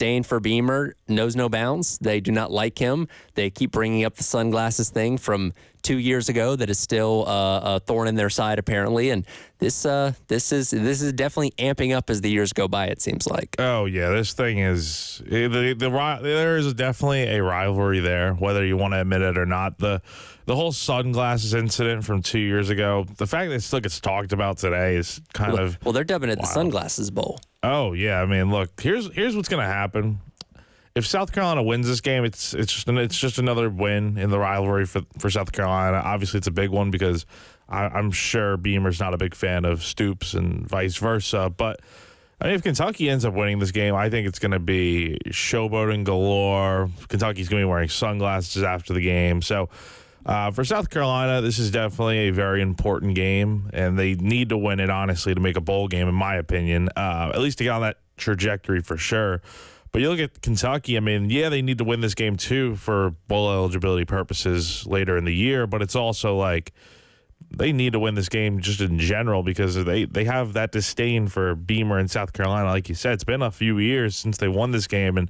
disdain for Beamer knows no bounds. They do not like him. They keep bringing up the sunglasses thing from 2 years ago that is still a thorn in their side, apparently. And this is definitely amping up as the years go by, it seems like. Oh, yeah, this thing is there is definitely a rivalry there, whether you want to admit it or not. The whole sunglasses incident from 2 years ago, the fact that it still gets talked about today is kind of well, they're dubbing it wild. The Sunglasses Bowl. Oh, yeah. I mean, look, here's what's going to happen. If South Carolina wins this game, it's just another win in the rivalry for South Carolina. Obviously, it's a big one because I'm sure Beamer's not a big fan of Stoops and vice versa. But I mean, if Kentucky ends up winning this game, I think it's going to be showboating galore. Kentucky's going to be wearing sunglasses after the game. So for South Carolina, this is definitely a very important game, and they need to win it, honestly, to make a bowl game, in my opinion, at least to get on that trajectory for sure. But you look at Kentucky, I mean, yeah, they need to win this game too for bowl eligibility purposes later in the year, but it's also like they need to win this game just in general because they have that disdain for Beamer in South Carolina. Like you said, it's been a few years since they won this game, and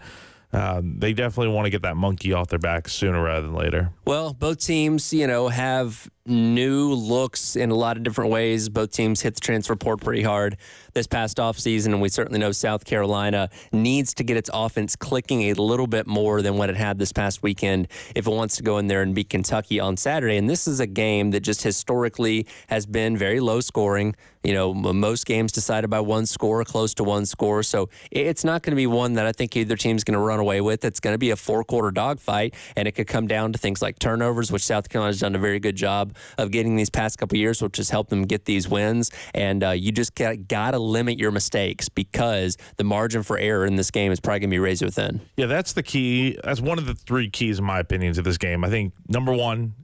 they definitely want to get that monkey off their back sooner rather than later. Well, both teams, have new looks in a lot of different ways. Both teams hit the transfer portal pretty hard this past offseason, and we certainly know South Carolina needs to get its offense clicking a little bit more than what it had this past weekend if it wants to go in there and beat Kentucky on Saturday. And this is a game that just historically has been very low scoring. Most games decided by one score, close to one score. So it's not going to be one that I think either team's going to run away with. It's going to be a four-quarter dogfight, and it could come down to things like turnovers, which South Carolina's done a very good job of getting these past couple of years, which has helped them get these wins. And you just got to limit your mistakes because the margin for error in this game is probably going to be razor thin. Yeah, that's the key. That's one of the three keys, in my opinion, to this game. I think, number one,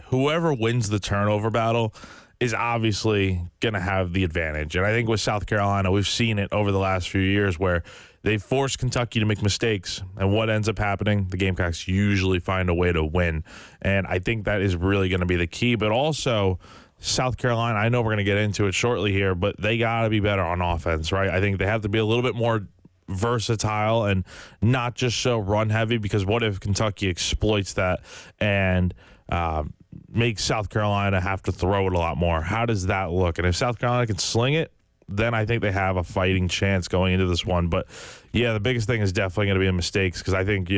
whoever wins the turnover battle is obviously going to have the advantage. And I think with South Carolina, we've seen it over the last few years where they force Kentucky to make mistakes. And what ends up happening? The Gamecocks usually find a way to win. And I think that is really going to be the key. But also, South Carolina, I know we're going to get into it shortly here, but they got to be better on offense, right? I think they have to be a little bit more versatile and not just so run heavy, because what if Kentucky exploits that and makes South Carolina have to throw it a lot more? How does that look? And if South Carolina can sling it, then I think they have a fighting chance going into this one. But, yeah, the biggest thing is definitely going to be the mistakes because I think,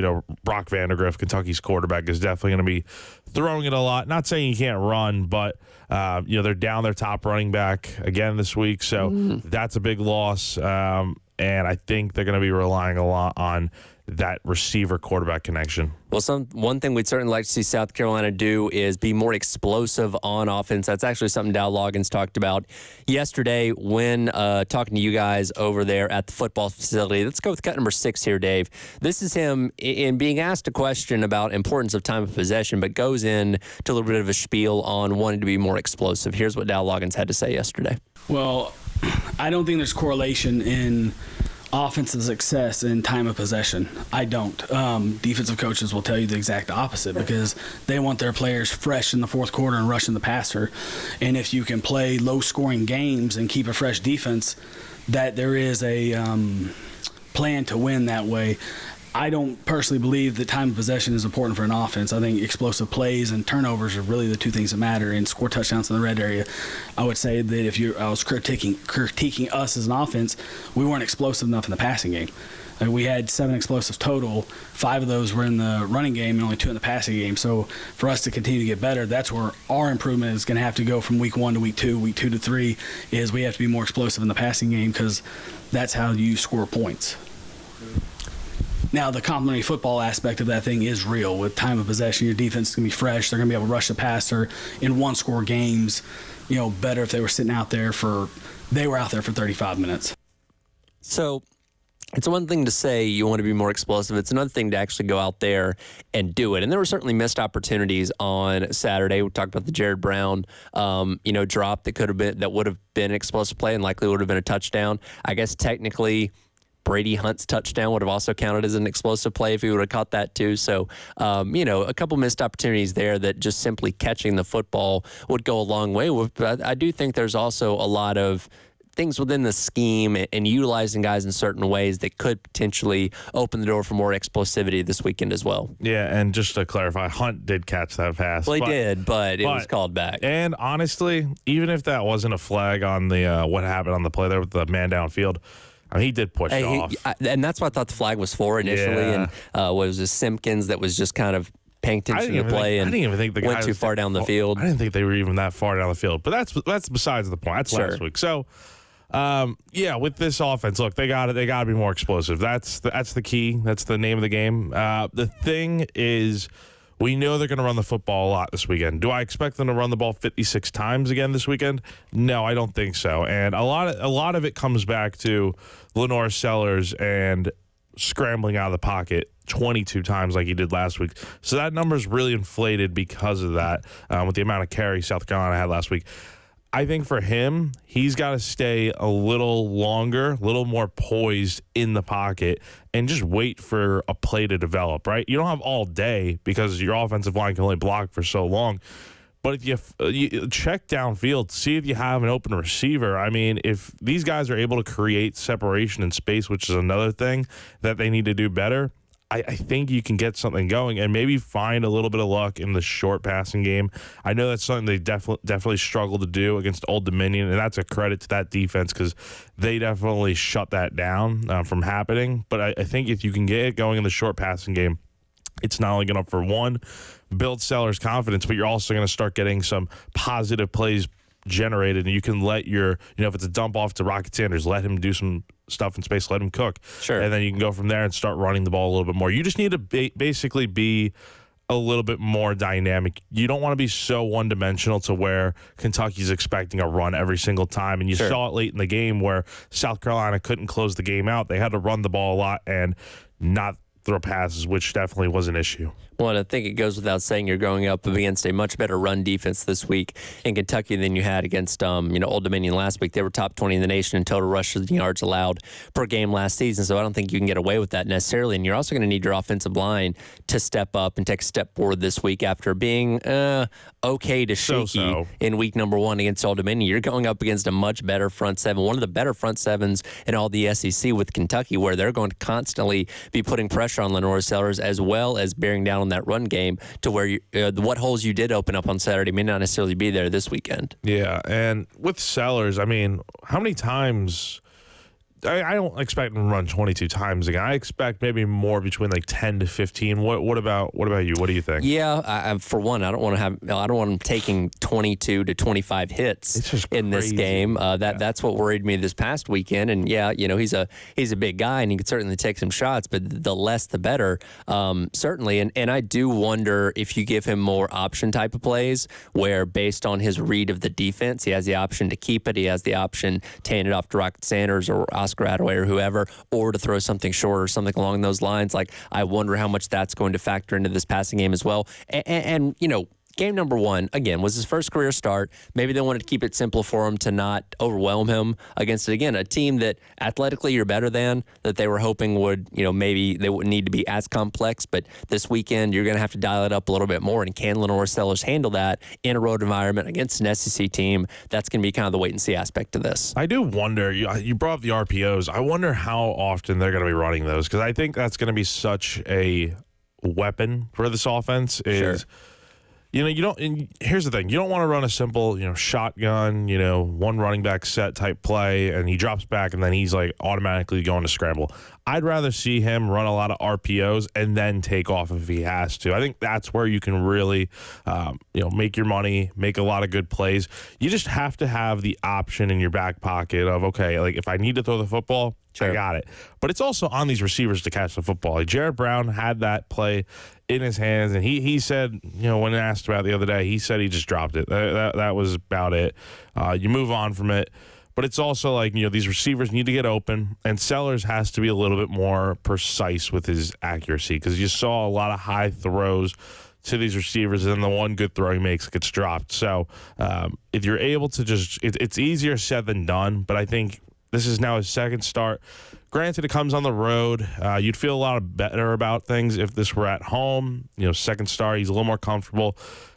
Brock Vandagriff, Kentucky's quarterback, is definitely going to be throwing it a lot. Not saying he can't run, but, they're down their top running back again this week. So that's a big loss. And I think they're going to be relying a lot on that receiver-quarterback connection. Well, one thing we'd certainly like to see South Carolina do is be more explosive on offense. That's actually something Dow Loggins talked about yesterday when talking to you guys over there at the football facility. Let's go with cut number 6 here, Dave. This is him in being asked a question about importance of time of possession, but goes in to a little bit of a spiel on wanting to be more explosive. Here's what Dow Loggins had to say yesterday. Well, I don't think there's correlation in offensive success in time of possession. I don't. Defensive coaches will tell you the exact opposite because they want their players fresh in the fourth quarter and rushing the passer. And if you can play low-scoring games and keep a fresh defense, that there is a plan to win that way. I don't personally believe that time of possession is important for an offense. I think explosive plays and turnovers are really the two things that matter, and score touchdowns in the red area. I would say that if I was critiquing us as an offense, we weren't explosive enough in the passing game. We had 7 explosives total. 5 of those were in the running game and only 2 in the passing game. So for us to continue to get better, that's where our improvement is going to have to go from week 1 to week 2, week 2 to 3, is we have to be more explosive in the passing game because that's how you score points. Now, the complementary football aspect of that thing is real. With time of possession, your defense is going to be fresh. They're going to be able to rush the passer in one-score games. Better if they were out there for 35 minutes. So it's one thing to say you want to be more explosive. It's another thing to actually go out there and do it. And there were certainly missed opportunities on Saturday. We talked about the Jared Brown, drop that would have been an explosive play and likely would have been a touchdown. I guess technically Brady Hunt's touchdown would have also counted as an explosive play if he would have caught that too. So, a couple missed opportunities there that just simply catching the football would go a long way with. But I do think there's also a lot of things within the scheme and utilizing guys in certain ways that could potentially open the door for more explosivity this weekend as well. Yeah, and just to clarify, Hunt did catch that pass. Well, he did, but it was called back. And honestly, even if that wasn't a flag on the what happened on the play there with the man downfield, I mean, he did push it off. And that's what I thought the flag was for initially. Yeah. And was it Simpkins that was just kind of paying attention to the play and I didn't even think the guy went too far down the field. I didn't think they were even that far down the field. But that's besides the point. That's last week. So, with this offense, look, they got to be more explosive. That's the key. That's the name of the game. The thing is, we know they're going to run the football a lot this weekend. Do I expect them to run the ball 56 times again this weekend? No, I don't think so. And a lot of it comes back to Lenore Sellers and scrambling out of the pocket 22 times like he did last week. So that number's really inflated because of that, with the amount of carries South Carolina had last week. I think for him, he's got to stay a little longer, a little more poised in the pocket and just wait for a play to develop, right? You don't have all day because your offensive line can only block for so long. But if you check downfield, see if you have an open receiver. I mean, if these guys are able to create separation in space, which is another thing that they need to do better, I think you can get something going and maybe find a little bit of luck in the short passing game. I know that's something they definitely struggle to do against Old Dominion, and that's a credit to that defense because they definitely shut that down from happening. But I think if you can get it going in the short passing game, it's not only going to, for one, build Sellers' confidence, but you're also going to start getting some positive plays generated, and you can let if it's a dump off to Rocket Sanders, let him do some stuff in space, let him cook. Sure. And then you can go from there and start running the ball a little bit more. You just need to basically be a little bit more dynamic. You don't want to be so one-dimensional to where Kentucky's expecting a run every single time. And you saw it late in the game where South Carolina couldn't close the game out. They had to run the ball a lot and not throw passes, which definitely was an issue. Well, and I think it goes without saying you're going up against a much better run defense this week in Kentucky than you had against Old Dominion last week. They were top 20 in the nation in total rushes and yards allowed per game last season, so I don't think you can get away with that necessarily. And you're also going to need your offensive line to step up and take a step forward this week after being okay to shaky in week number 1 against Old Dominion. You're going up against a much better front seven, one of the better front sevens in all the SEC with Kentucky, where they're going to constantly be putting pressure on Lenore Sellers as well as bearing down on that run game to where what holes you did open up on Saturday may not necessarily be there this weekend. Yeah, and with Sellers, I mean, how many times I don't expect him to run 22 times again. I expect maybe more between like 10 to 15. What about you? What do you think? Yeah, for one, I don't want him taking 22 to 25 hits in this game. That's what worried me this past weekend. And yeah, he's a big guy and he could certainly take some shots, but the less the better, certainly. And I do wonder if you give him more option type of plays, where based on his read of the defense, he has the option to keep it, he has the option to hand it off to Rocket Sanders or Oscar Attaway or whoever, or to throw something short or something along those lines. Like, I wonder how much that's going to factor into this passing game as well. And game number 1, again, was his first career start. Maybe they wanted to keep it simple for him to not overwhelm him against, again, a team that athletically you're better than, that they were hoping would, maybe they wouldn't need to be as complex. But this weekend, you're going to have to dial it up a little bit more. And can Lenore Sellers handle that in a road environment against an SEC team? That's going to be kind of the wait-and-see aspect of this. I do wonder, you brought up the RPOs. I wonder how often they're going to be running those, because I think that's going to be such a weapon for this offense. You don't. And here's the thing: you don't want to run a simple, shotgun, one running back set type play, and he drops back, and then he's like automatically going to scramble. I'd rather see him run a lot of RPOs and then take off if he has to. I think that's where you can really, make your money, make a lot of good plays. You just have to have the option in your back pocket of, okay, like if I need to throw the football, I got it. But it's also on these receivers to catch the football. Like Jared Brown had that play in his hands, and he said, when asked about it the other day, he said he just dropped it. That was about it. You move on from it. But it's also like, these receivers need to get open, and Sellers has to be a little bit more precise with his accuracy, because you saw a lot of high throws to these receivers, and then the one good throw he makes gets dropped. So if you're able to it's easier said than done, but I think this is now his second start. Granted, it comes on the road. You'd feel a lot better about things if this were at home. Second start, he's a little more comfortable.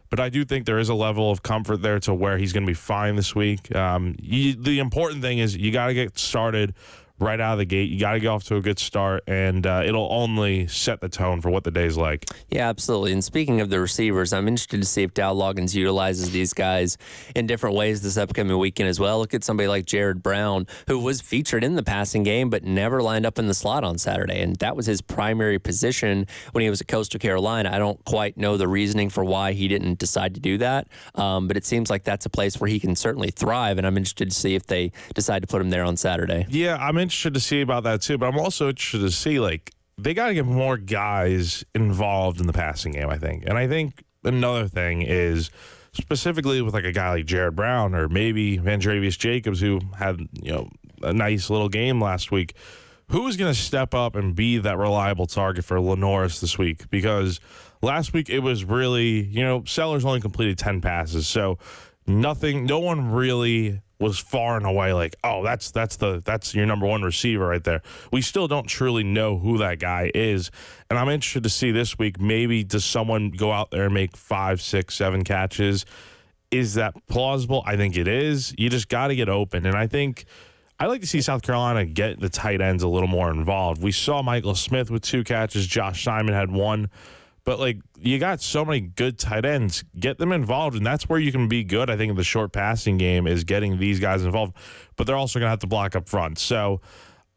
But I do think there is a level of comfort there to where he's going to be fine this week. The important thing is you got to get started right out of the gate. You got to get off to a good start, and it'll only set the tone for what the day's like. Yeah, absolutely. And speaking of the receivers, I'm interested to see if Dow Loggins utilizes these guys in different ways this upcoming weekend as well. Look at somebody like Jared Brown, who was featured in the passing game but never lined up in the slot on Saturday, and that was his primary position when he was at Coastal Carolina. I don't quite know the reasoning for why he didn't decide to do that, but it seems like that's a place where he can certainly thrive, and I'm interested to see if they decide to put him there on Saturday. Yeah, I'm interested to see about that too, but I'm also interested to see, like, they got to get more guys involved in the passing game, I think. And I think another thing is specifically with like a guy like Jared Brown or maybe Vandrevius Jacobs, who had, a nice little game last week. Who is going to step up and be that reliable target for Lenoris this week? Because last week it was really, Sellers only completed 10 passes, so no one really was far and away like, oh, that's your number one receiver right there. We still don't truly know who that guy is. And I'm interested to see this week, maybe does someone go out there and make 5, 6, 7 catches? Is that plausible? I think it is. You just got to get open. And I think I'd like to see South Carolina get the tight ends a little more involved. We saw Michael Smith with 2 catches. Josh Simon had 1. But, you got so many good tight ends. Get them involved, and that's where you can be good, I think, in the short passing game is getting these guys involved. But they're also going to have to block up front. So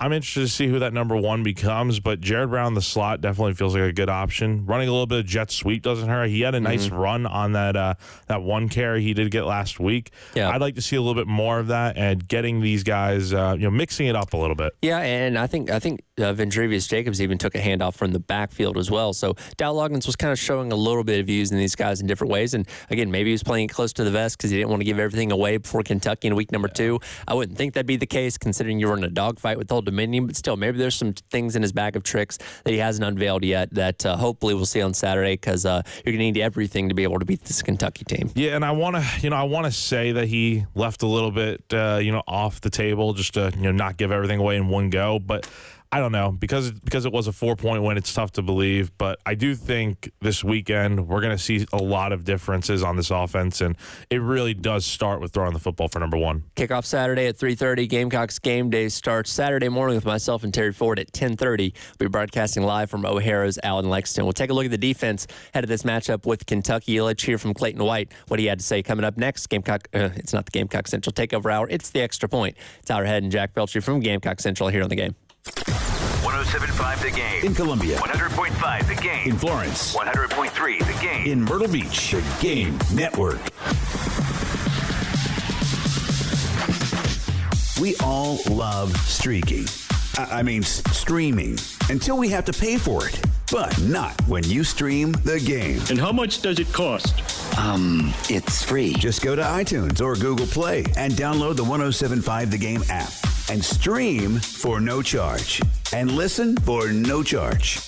I'm interested to see who that number 1 becomes. But Jared Brown in the slot definitely feels like a good option. Running a little bit of jet sweep doesn't hurt. He had a nice run on that 1 carry he did get last week. Yeah. I'd like to see a little bit more of that and getting these guys, mixing it up a little bit. Yeah, and I think Vandrevius Jacobs even took a handoff from the backfield as well. So Dow Loggins was kind of showing a little bit of using these guys in different ways. And again, maybe he was playing it close to the vest because he didn't want to give everything away before Kentucky in week number 2. I wouldn't think that'd be the case considering you were in a dogfight with Old Dominion. But still, maybe there's some things in his bag of tricks that he hasn't unveiled yet that hopefully we'll see on Saturday because you're going to need everything to be able to beat this Kentucky team. Yeah, and I want to say that he left a little bit, off the table just to, not give everything away in one go. But I don't know, because it was a 4-point win, it's tough to believe. But I do think this weekend we're going to see a lot of differences on this offense, and it really does start with throwing the football for number 1. Kickoff Saturday at 3:30. Gamecocks game day starts Saturday morning with myself and Terry Ford at 10:30. We'll be broadcasting live from O'Hara's out in Lexington. We'll take a look at the defense ahead of this matchup with Kentucky. Let's hear from Clayton White what he had to say coming up next. It's not the Gamecock Central Takeover Hour. It's the Extra Point. Tyler Head and Jack Veltri from Gamecock Central here on the game. 107.5 The Game. In Columbia. 100.5 The Game. In Florence. 100.3 The Game. In Myrtle Beach. The Game Network. We all love streaking. Streaming. Until we have to pay for it. But not when you stream the game. And how much does it cost? It's free. Just go to iTunes or Google Play and download the 107.5 The Game app. And stream for no charge. And listen for no charge.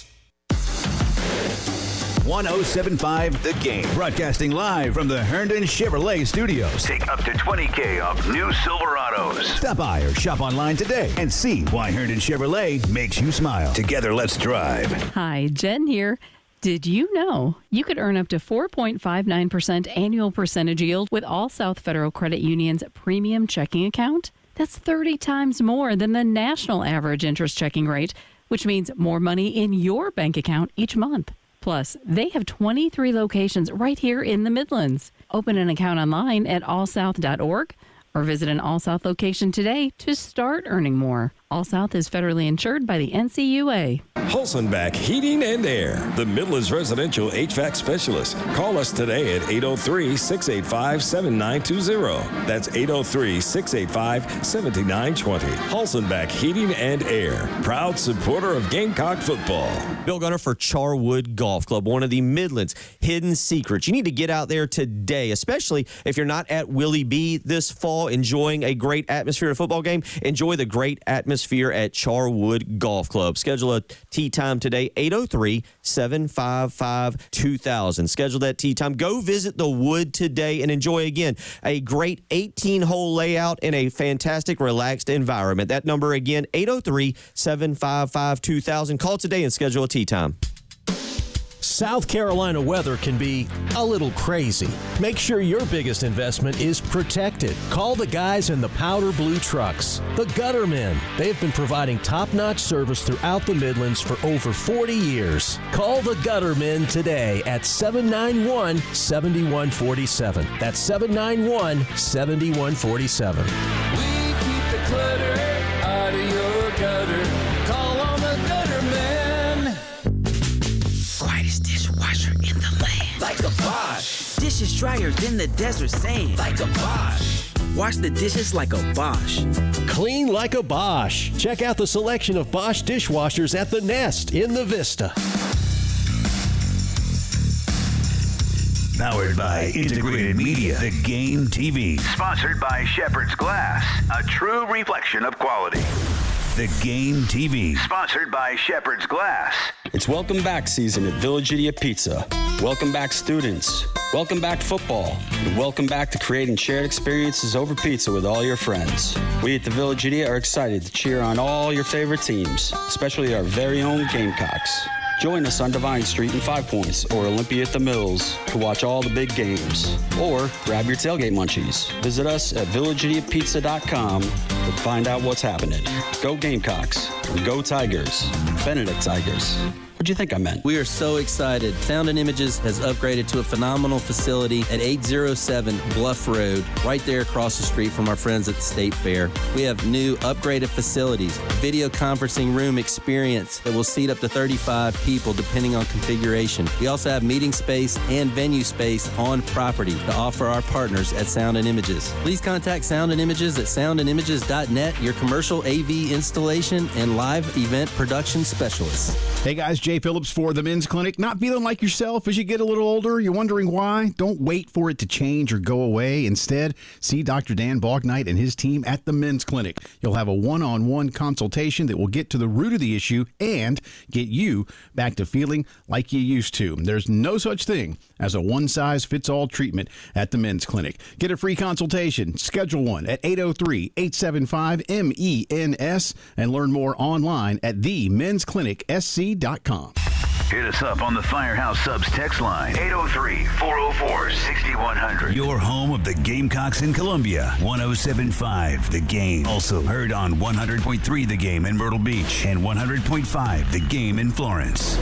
107.5 The Game. Broadcasting live from the Herndon Chevrolet Studios. Take up to $20,000 off new Silverados. Stop by or shop online today and see why Herndon Chevrolet makes you smile. Together, let's drive. Hi, Jen here. Did you know you could earn up to 4.59% annual percentage yield with All South Federal Credit Union's premium checking account? That's 30 times more than the national average interest checking rate, which means more money in your bank account each month. Plus, they have 23 locations right here in the Midlands. Open an account online at allsouth.org or visit an All South location today to start earning more. All South is federally insured by the NCUA. Holzenbach Heating and Air, the Midlands residential HVAC specialist. Call us today at 803-685-7920. That's 803-685-7920. Holzenbach Heating and Air, proud supporter of Gamecock football. Bill Gunner for Charwood Golf Club, one of the Midlands' hidden secrets. You need to get out there today, especially if you're not at Willie B this fall enjoying a great atmosphere at a football game. Enjoy the great atmosphere at Charwood Golf Club. Schedule a tee time today, 803-755-2000. Schedule that tee time. Go visit the Wood today and enjoy, again, a great 18-hole layout in a fantastic, relaxed environment. That number again, 803-755-2000. Call today and schedule a tee time. South Carolina weather can be a little crazy. Make sure your biggest investment is protected. Call the guys in the powder blue trucks, the Guttermen. They've been providing top-notch service throughout the Midlands for over 40 years. Call the Guttermen today at 791-7147. That's 791-7147. We keep the clutter out of your gutter. Call on the Guttermen. Quietest dishwasher in the land. Like a Bosch. Dishes drier than the desert sand. Like a Bosch. Wash the dishes like a Bosch. Clean like a Bosch. Check out the selection of Bosch dishwashers at the Nest in the Vista. Powered by Integrated Media, The Game TV. Sponsored by Shepherd's Glass, a true reflection of quality. The Game TV. Sponsored by Shepherd's Glass. It's welcome back season at Village Idiot Pizza. Welcome back students. Welcome back football. And welcome back to creating shared experiences over pizza with all your friends. We at the Village Idiot are excited to cheer on all your favorite teams, especially our very own Gamecocks. Join us on Divine Street in 5 Points or Olympia at the Mills to watch all the big games. Or grab your tailgate munchies. Visit us at villageidiotpizza.com to find out what's happening. Go Gamecocks and go Tigers. Benedict Tigers. What'd you think I meant? We are so excited. Sound and Images has upgraded to a phenomenal facility at 807 Bluff Road, right there across the street from our friends at the State Fair. We have new upgraded facilities, video conferencing room experience that will seat up to 35 people depending on configuration. We also have meeting space and venue space on property to offer our partners at Sound and Images. Please contact Sound and Images at soundandimages.net, your commercial AV installation and live event production specialists. Hey guys, Jay Phillips for the Men's Clinic. Not feeling like yourself as you get a little older? You're wondering why? Don't wait for it to change or go away. Instead, see Dr. Dan Bognight and his team at the Men's Clinic. You'll have a one-on-one consultation that will get to the root of the issue and get you back to feeling like you used to. There's no such thing as a one-size-fits-all treatment at the Men's Clinic. Get a free consultation. Schedule one at 803-875-MENS and learn more online at themensclinicsc.com. Hit us up on the Firehouse Subs text line, 803-404-6100. Your home of the Gamecocks in Columbia, 107.5 The Game. Also heard on 100.3 The Game in Myrtle Beach and 100.5 The Game in Florence.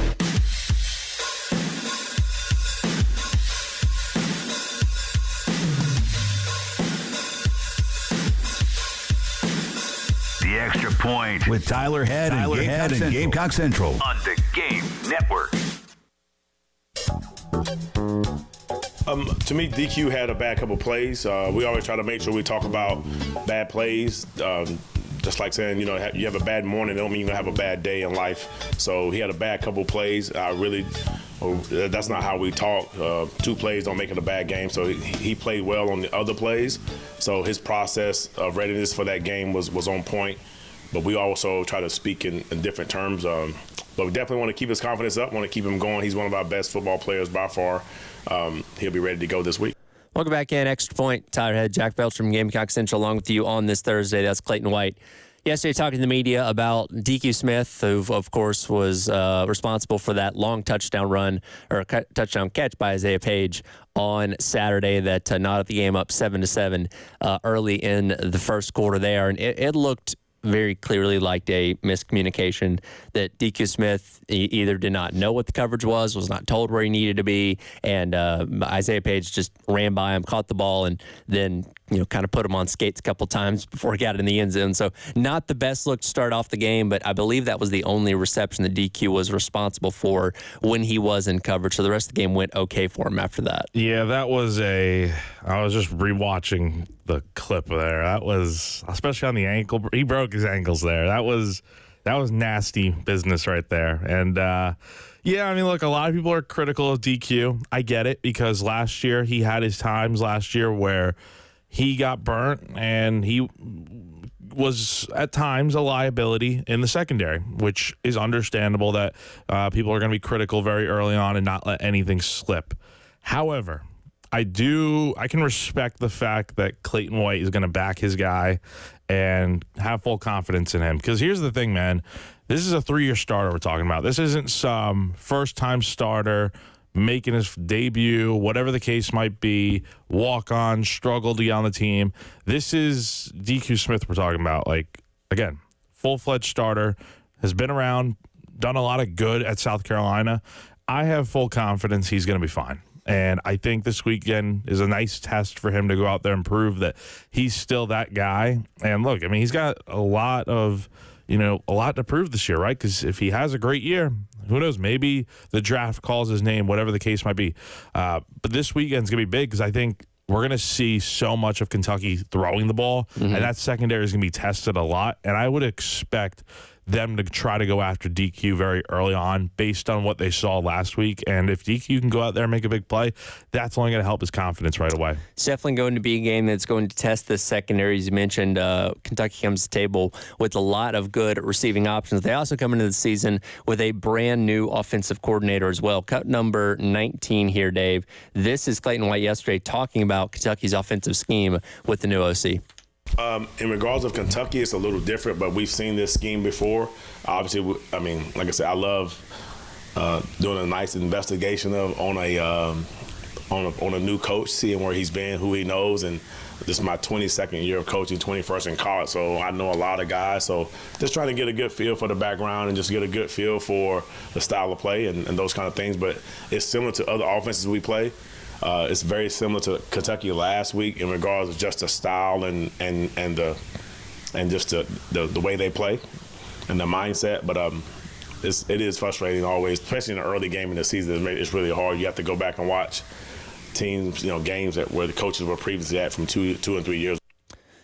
The Extra Point with Tyler Head and Gamecock Central on the Game Network. To me, DQ had a bad couple plays. We always try to make sure we talk about bad plays. Just like saying, you have a bad morning, don't mean you're going to have a bad day in life. So he had a bad couple plays. That's not how we talk. 2 plays don't make it a bad game. So he played well on the other plays. So his process of readiness for that game was on point. But we also try to speak in different terms. But we definitely want to keep his confidence up, want to keep him going. He's one of our best football players by far. He'll be ready to go this week. Welcome back in. Extra Point. Tyler Head, Jack Veltri from Gamecock Central along with you on this Thursday. That's Clayton White. Yesterday, talking to the media about DQ Smith, who, of course, was responsible for that long touchdown run or touchdown catch by Isaiah Page on Saturday that knotted the game up 7-7 early in the first quarter there. And it looked very clearly like a miscommunication that DQ Smith either did not know what the coverage was not told where he needed to be, and Isaiah Page just ran by him, caught the ball, and then kind of put him on skates a couple times before he got it in the end zone. So not the best look to start off the game, but I believe that was the only reception that DQ was responsible for when he was in coverage. So the rest of the game went okay for him after that. Yeah, I was just rewatching the clip there. That was, especially on the ankle, he broke his ankles there. That was nasty business right there. And yeah, I mean, look, a lot of people are critical of DQ. I get it, because last year he had his times where he got burnt and he was at times a liability in the secondary, which is understandable that people are going to be critical very early on and not let anything slip. However, I can respect the fact that Clayton White is going to back his guy and have full confidence in him. Because here's the thing, man. This is a 3-year starter we're talking about. This isn't some first-time starter making his debut, whatever the case might be, walk on, struggle to get on the team. This is DQ Smith we're talking about. Like, again, full-fledged starter, has been around, done a lot of good at South Carolina. I have full confidence he's going to be fine. And I think this weekend is a nice test for him to go out there and prove that he's still that guy. And look, I mean, he's got a lot to prove this year, right? Because if he has a great year, who knows? Maybe the draft calls his name, whatever the case might be. But this weekend's going to be big because I think we're going to see so much of Kentucky throwing the ball, and that secondary is going to be tested a lot. And I would expect them to try to go after DQ very early on based on what they saw last week. And if DQ can go out there and make a big play, that's only going to help his confidence right away. It's definitely going to be a game that's going to test the secondary. As you mentioned, Kentucky comes to the table with a lot of good receiving options. They also come into the season with a brand new offensive coordinator as well. Cut number 19 here, Dave. This is Clayton White yesterday talking about Kentucky's offensive scheme with the new OC. In regards of Kentucky, it's a little different, but we've seen this scheme before. Obviously, like I said, I love doing a nice investigation on a new coach, seeing where he's been, who he knows, and this is my 22nd year of coaching, 21st in college, so I know a lot of guys. So just trying to get a good feel for the background and just get a good feel for the style of play and those kind of things. But it's similar to other offenses we play. It's very similar to Kentucky last week in regards to just the style and just the way they play and the mindset. But it is frustrating always, especially in the early game in the season. It's really hard. You have to go back and watch teams, games where the coaches were previously at from 2 and 3 years.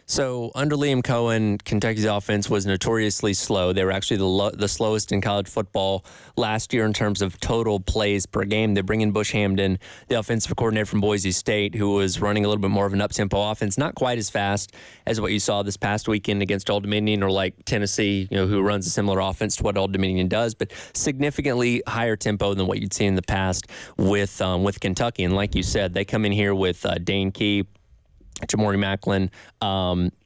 So under Liam Cohen, Kentucky's offense was notoriously slow. They were actually the slowest in college football last year in terms of total plays per game. They bring in Bush Hamden, the offensive coordinator from Boise State, who was running a little bit more of an up-tempo offense, not quite as fast as what you saw this past weekend against Old Dominion or like Tennessee, who runs a similar offense to what Old Dominion does, but significantly higher tempo than what you'd see in the past with Kentucky. And like you said, they come in here with Dane Key, Jamori Macklin,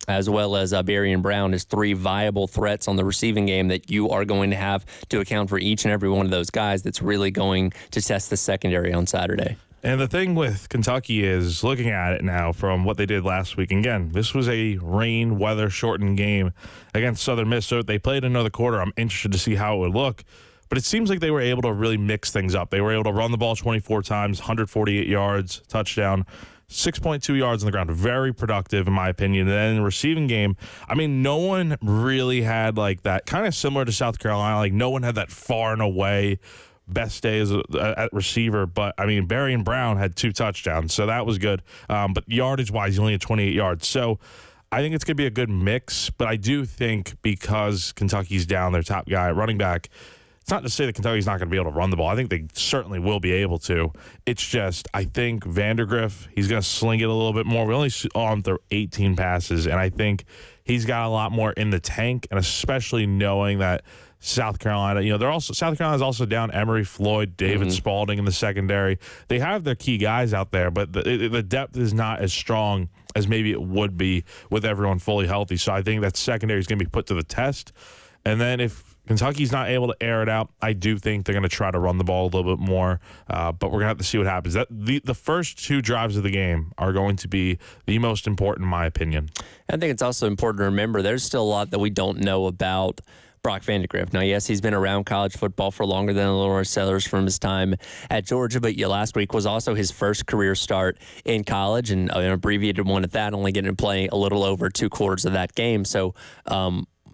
as well as Berrien Brown as 3 viable threats on the receiving game that you are going to have to account for each and every one of those guys. That's really going to test the secondary on Saturday. And the thing with Kentucky is looking at it now from what they did last week. Again, this was a rain, weather-shortened game against Southern Miss. So they played another quarter. I'm interested to see how it would look. But it seems like they were able to really mix things up. They were able to run the ball 24 times, 148 yards, touchdown. 6.2 yards on the ground. Very productive, in my opinion. And then in the receiving game, no one really had like that, kind of similar to South Carolina. Like, no one had that far and away best day as at receiver. But, Berrien Brown had 2 touchdowns, so that was good. But yardage-wise, he only had 28 yards. So I think it's going to be a good mix. But I do think because Kentucky's down their top guy at running back, it's not to say that Kentucky's not going to be able to run the ball. I think they certainly will be able to. It's just, I think Vandergriff, he's going to sling it a little bit more. We only saw him throw 18 passes, and I think he's got a lot more in the tank, and especially knowing that South Carolina, South Carolina's also down Emory Floyd, David Spalding in the secondary. They have their key guys out there, but the depth is not as strong as maybe it would be with everyone fully healthy. So I think that secondary is going to be put to the test. And then if Kentucky's not able to air it out, I do think they're going to try to run the ball a little bit more, but we're going to have to see what happens. The first 2 drives of the game are going to be the most important, in my opinion. I think it's also important to remember there's still a lot that we don't know about Brock Vandagriff. Now, yes, he's been around college football for longer than Illinois Sellers from his time at Georgia, but last week was also his first career start in college, and an abbreviated one at that, only getting to play a little over 2 quarters of that game. So,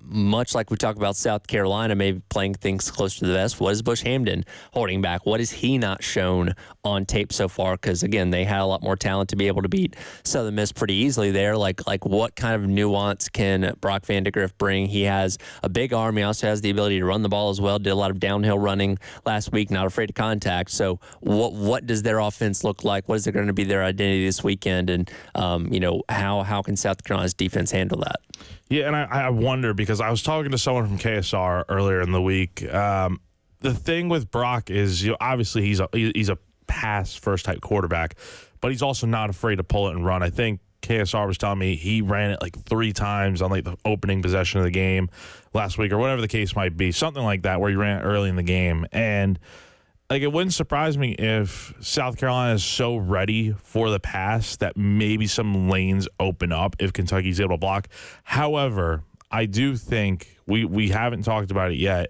much like we talk about South Carolina, maybe playing things close to the vest, what is Bush Hamden holding back? What has he not shown on tape so far? Because, again, they had a lot more talent to be able to beat Southern Miss pretty easily there. Like what kind of nuance can Brock Vandagriff bring? He has a big arm. He also has the ability to run the ball as well. Did a lot of downhill running last week, not afraid of contact. So what does their offense look like? What is going to be their identity this weekend? And, how can South Carolina's defense handle that? Yeah, and I wonder, because I was talking to someone from KSR earlier in the week. The thing with Brock is, obviously he's a pass first type quarterback, but he's also not afraid to pull it and run. I think KSR was telling me he ran it like 3 times on like the opening possession of the game last week or whatever the case might be, something like that, where he ran it early in the game. And like, it wouldn't surprise me if South Carolina is so ready for the pass that maybe some lanes open up if Kentucky's able to block. However, I do think we haven't talked about it yet,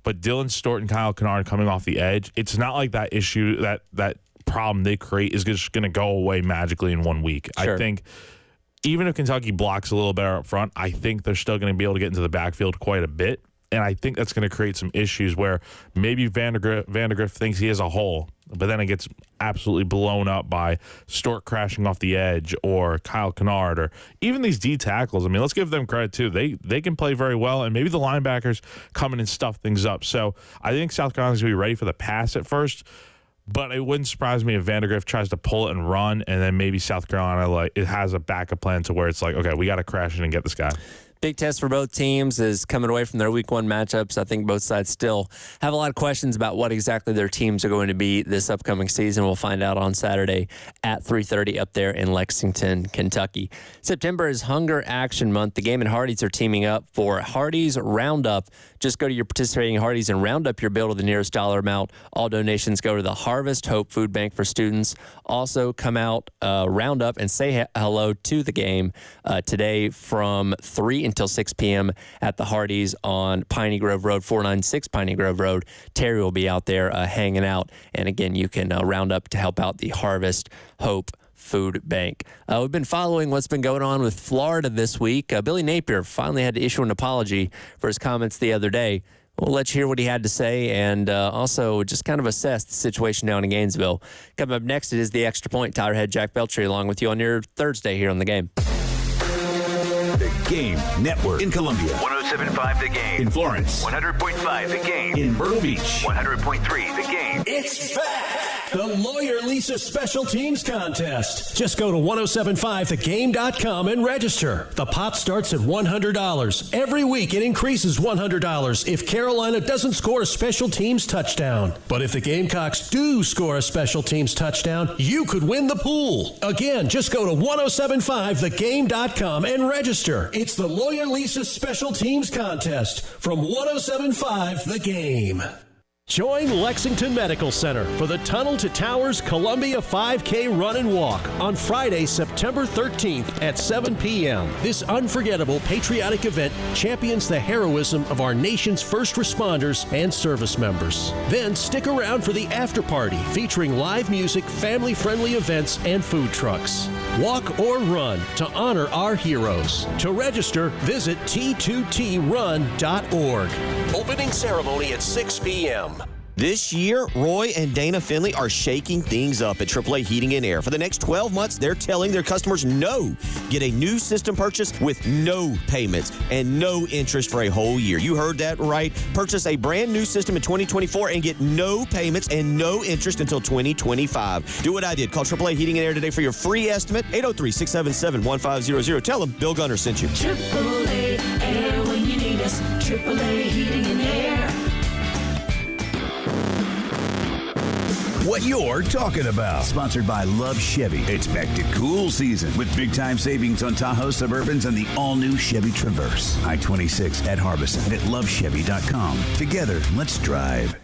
but Dylan Stewart and Kyle Kennard coming off the edge, it's not like that issue, that problem they create is just going to go away magically in 1 week. Sure. I think even if Kentucky blocks a little better up front, I think they're still going to be able to get into the backfield quite a bit. And I think that's going to create some issues where maybe Vandergriff thinks he has a hole, but then it gets absolutely blown up by Stewart crashing off the edge or Kyle Kennard or even these D tackles. I mean, let's give them credit too. They can play very well, and maybe the linebackers come in and stuff things up. So I think South Carolina's going to be ready for the pass at first, but it wouldn't surprise me if Vandergriff tries to pull it and run, and then maybe South Carolina it has a backup plan to where it's like, okay, we got to crash in and get this guy. Big test for both teams is coming away from their week 1 matchups. I think both sides still have a lot of questions about what exactly their teams are going to be this upcoming season. We'll find out on Saturday at 3:30 up there in Lexington, Kentucky. September is Hunger Action Month. The Game and Hardee's are teaming up for Hardee's Roundup. Just go to your participating Hardee's and round up your bill to the nearest dollar amount. All donations go to the Harvest Hope Food Bank for students. Also, come out, round up, and say hello to the game today from 3 until 6 p.m. at the Hardee's on Piney Grove Road, 496 Piney Grove Road. Terry will be out there hanging out. And again, you can round up to help out the Harvest Hope Food Bank. We've been following what's been going on with Florida this week. Billy Napier finally had to issue an apology for his comments the other day. We'll let you hear what he had to say and also just kind of assess the situation down in Gainesville. Coming up next, it is The Extra Point. Tyler Head, Jack Veltri, along with you on your Thursday here on The Game. The Game Network in Columbia. 107.5 The Game. In Florence. 100.5 The Game. In Myrtle Beach. 100.3 The Game. It's back! The Lawyer Lisa Special Teams Contest. Just go to 1075thegame.com and register. The pot starts at $100. Every week it increases $100 if Carolina doesn't score a special teams touchdown. But if the Gamecocks do score a special teams touchdown, you could win the pool. Again, just go to 1075thegame.com and register. It's the Lawyer Lisa Special Teams Contest from 1075 The Game. Join Lexington Medical Center for the Tunnel to Towers Columbia 5K Run and Walk on Friday, September 13th at 7 p.m. This unforgettable patriotic event champions the heroism of our nation's first responders and service members. Then stick around for the after party featuring live music, family-friendly events, and food trucks. Walk or run to honor our heroes. To register, visit t2trun.org. Opening ceremony at 6 p.m. This year, Roy and Dana Finley are shaking things up at AAA Heating and Air. For the next 12 months, they're telling their customers no. Get a new system purchase with no payments and no interest for a whole year. You heard that right. Purchase a brand new system in 2024 and get no payments and no interest until 2025. Do what I did. Call AAA Heating and Air today for your free estimate. 803-677-1500. Tell them Bill Gunner sent you. AAA Air when you need us. AAA Heating and Air. What you're talking about. Sponsored by Love Chevy. It's back to cool season with big-time savings on Tahoe Suburbans and the all-new Chevy Traverse. I-26 at Harbison and at lovechevy.com. Together, let's drive.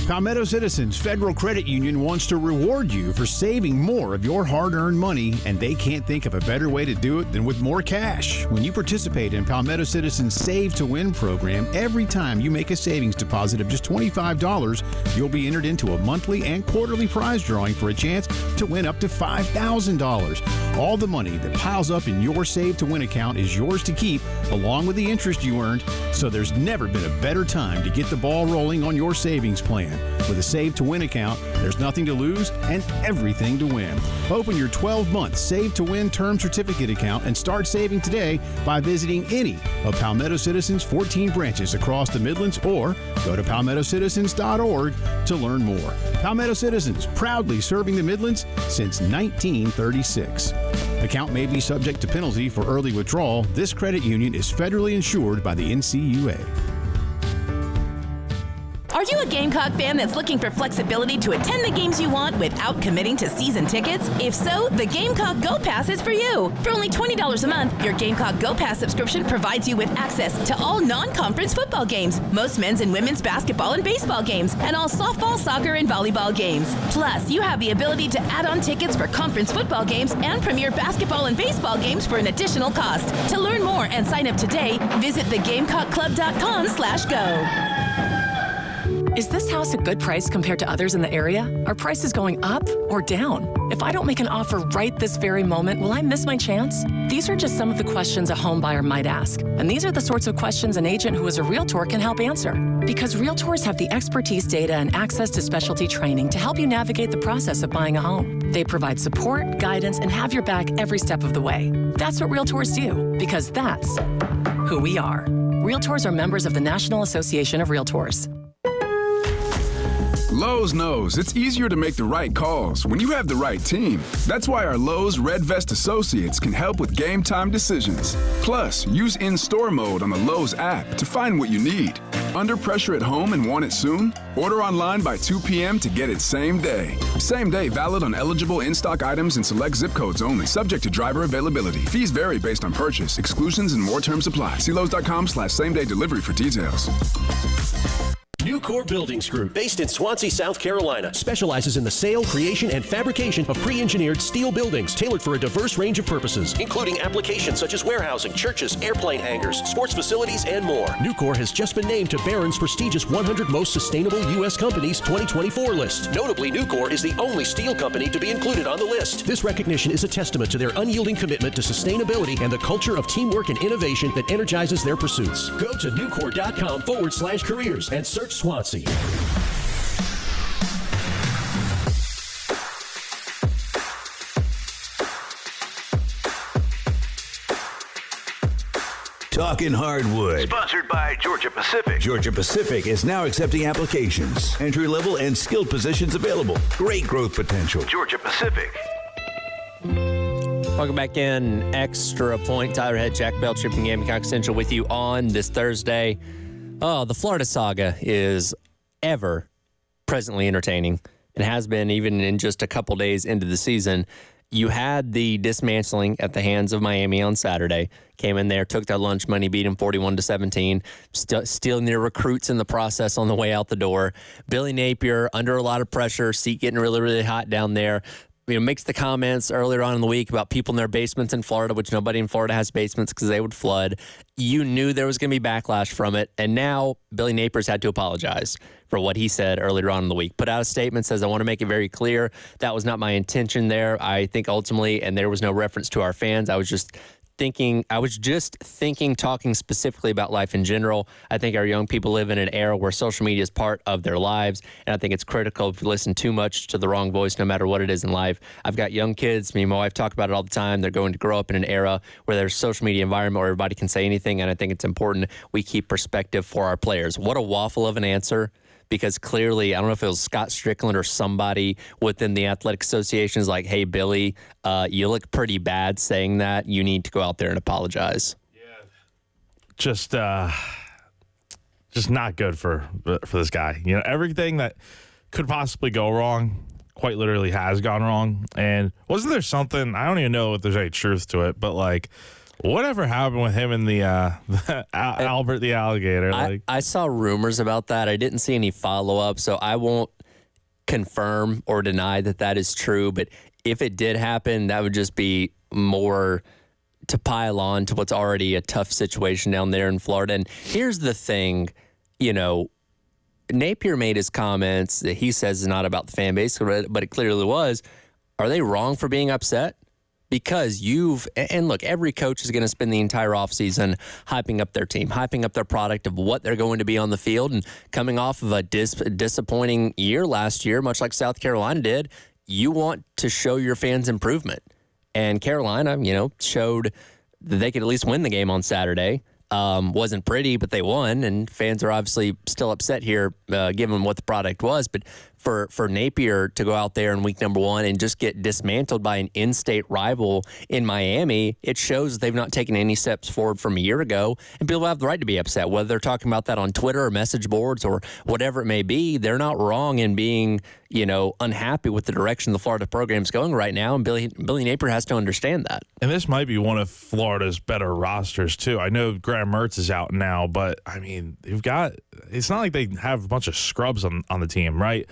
Palmetto Citizens Federal Credit Union wants to reward you for saving more of your hard-earned money, and they can't think of a better way to do it than with more cash. When you participate in Palmetto Citizens Save to Win program, every time you make a savings deposit of just $25, you'll be entered into a monthly and quarterly prize drawing for a chance to win up to $5,000. All the money that piles up in your Save to Win account is yours to keep, along with the interest you earned, so there's never been a better time to get the ball rolling on your savings plan. With a Save to Win account, there's nothing to lose and everything to win. Open your 12-month Save to Win term certificate account and start saving today by visiting any of Palmetto Citizens' 14 branches across the Midlands, or go to palmettocitizens.org to learn more. Palmetto Citizens, proudly serving the Midlands since 1936. Account may be subject to penalty for early withdrawal. This credit union is federally insured by the NCUA. Are you you a Gamecock fan that's looking for flexibility to attend the games you want without committing to season tickets? If so, the Gamecock Go Pass is for you. For only $20 a month, your Gamecock Go Pass subscription provides you with access to all non-conference football games, most men's and women's basketball and baseball games, and all softball, soccer, and volleyball games. Plus, you have the ability to add on tickets for conference football games and premier basketball and baseball games for an additional cost. To learn more and sign up today, visit thegamecockclub.com/go. Is this house a good price compared to others in the area? Are prices going up or down? If I don't make an offer right this very moment, will I miss my chance? These are just some of the questions a home buyer might ask. And these are the sorts of questions an agent who is a realtor can help answer. Because realtors have the expertise, data, and access to specialty training to help you navigate the process of buying a home. They provide support, guidance, and have your back every step of the way. That's what realtors do, because that's who we are. Realtors are members of the National Association of Realtors. Lowe's knows it's easier to make the right calls when you have the right team. That's why our Lowe's Red Vest associates can help with game time decisions. Plus, use in-store mode on the Lowe's app to find what you need. Under pressure at home and want it soon? Order online by 2 p.m. to get it same day. Same day valid on eligible in-stock items and select zip codes only, subject to driver availability. Fees vary based on purchase. Exclusions and more terms apply. See Lowe's.com/same-day delivery for details. Nucor Buildings Group, based in Swansea, South Carolina, specializes in the sale, creation, and fabrication of pre-engineered steel buildings tailored for a diverse range of purposes, including applications such as warehousing, churches, airplane hangars, sports facilities, and more. Nucor has just been named to Barron's prestigious 100 Most Sustainable U.S. Companies 2024 list. Notably, Nucor is the only steel company to be included on the list. This recognition is a testament to their unyielding commitment to sustainability and the culture of teamwork and innovation that energizes their pursuits. Go to nucor.com/careers and search Swansea. Talking Hardwood. Sponsored by Georgia Pacific. Georgia Pacific is now accepting applications. Entry-level and skilled positions available. Great growth potential. Georgia Pacific. Welcome back in. Extra Point. Tyler Head, Jack Veltri from Gamecock Central with you on this Thursday. Oh, the Florida saga is ever presently entertaining. It has been even in just a couple days into the season. You had the dismantling at the hands of Miami on Saturday. Came in there, took their lunch money, beat them 41-17, stealing their recruits in the process on the way out the door. Billy Napier, under a lot of pressure, seat getting really, really hot down there. Makes the comments earlier on in the week about people in their basements in Florida, which nobody in Florida has basements because they would flood. You knew there was going to be backlash from it. And now Billy Napier's had to apologize for what he said earlier on in the week. Put out a statement, says, I want to make it very clear that was not my intention there. I think ultimately, and there was no reference to our fans. I was just thinking, talking specifically about life in general. I think our young people live in an era where social media is part of their lives, and I think it's critical if you listen too much to the wrong voice, no matter what it is in life. I've got young kids. Me and my wife talk about it all the time. They're going to grow up in an era where there's a social media environment where everybody can say anything, and I think it's important we keep perspective for our players. What a waffle of an answer. Because clearly, I don't know if it was Scott Strickland or somebody within the Athletic Association is like, hey, Billy, you look pretty bad saying that. You need to go out there and apologize. Yeah. Just not good for this guy. Everything that could possibly go wrong quite literally has gone wrong. And wasn't there something, I don't even know if there's any truth to it, but like, whatever happened with him and the Albert the alligator? I saw rumors about that. I didn't see any follow-up, so I won't confirm or deny that is true. But if it did happen, that would just be more to pile on to what's already a tough situation down there in Florida. And here's the thing, Napier made his comments that he says is not about the fan base, but it clearly was. Are they wrong for being upset? Because and look, every coach is going to spend the entire offseason hyping up their team, hyping up their product of what they're going to be on the field. And coming off of a disappointing year last year, much like South Carolina did, you want to show your fans improvement. And Carolina, showed that they could at least win the game on Saturday. Wasn't pretty, but they won, and fans are obviously still upset here given what the product was. But for Napier to go out there in week number 1 and just get dismantled by an in-state rival in Miami, it shows they've not taken any steps forward from a year ago, and people have the right to be upset, whether they're talking about that on Twitter or message boards or whatever it may be. They're not wrong in being, unhappy with the direction the Florida program's going right now, and Billy Napier has to understand that. And this might be one of Florida's better rosters, too. I know Graham Mertz is out now, but, I mean, it's not like they have a bunch of scrubs on the team, right?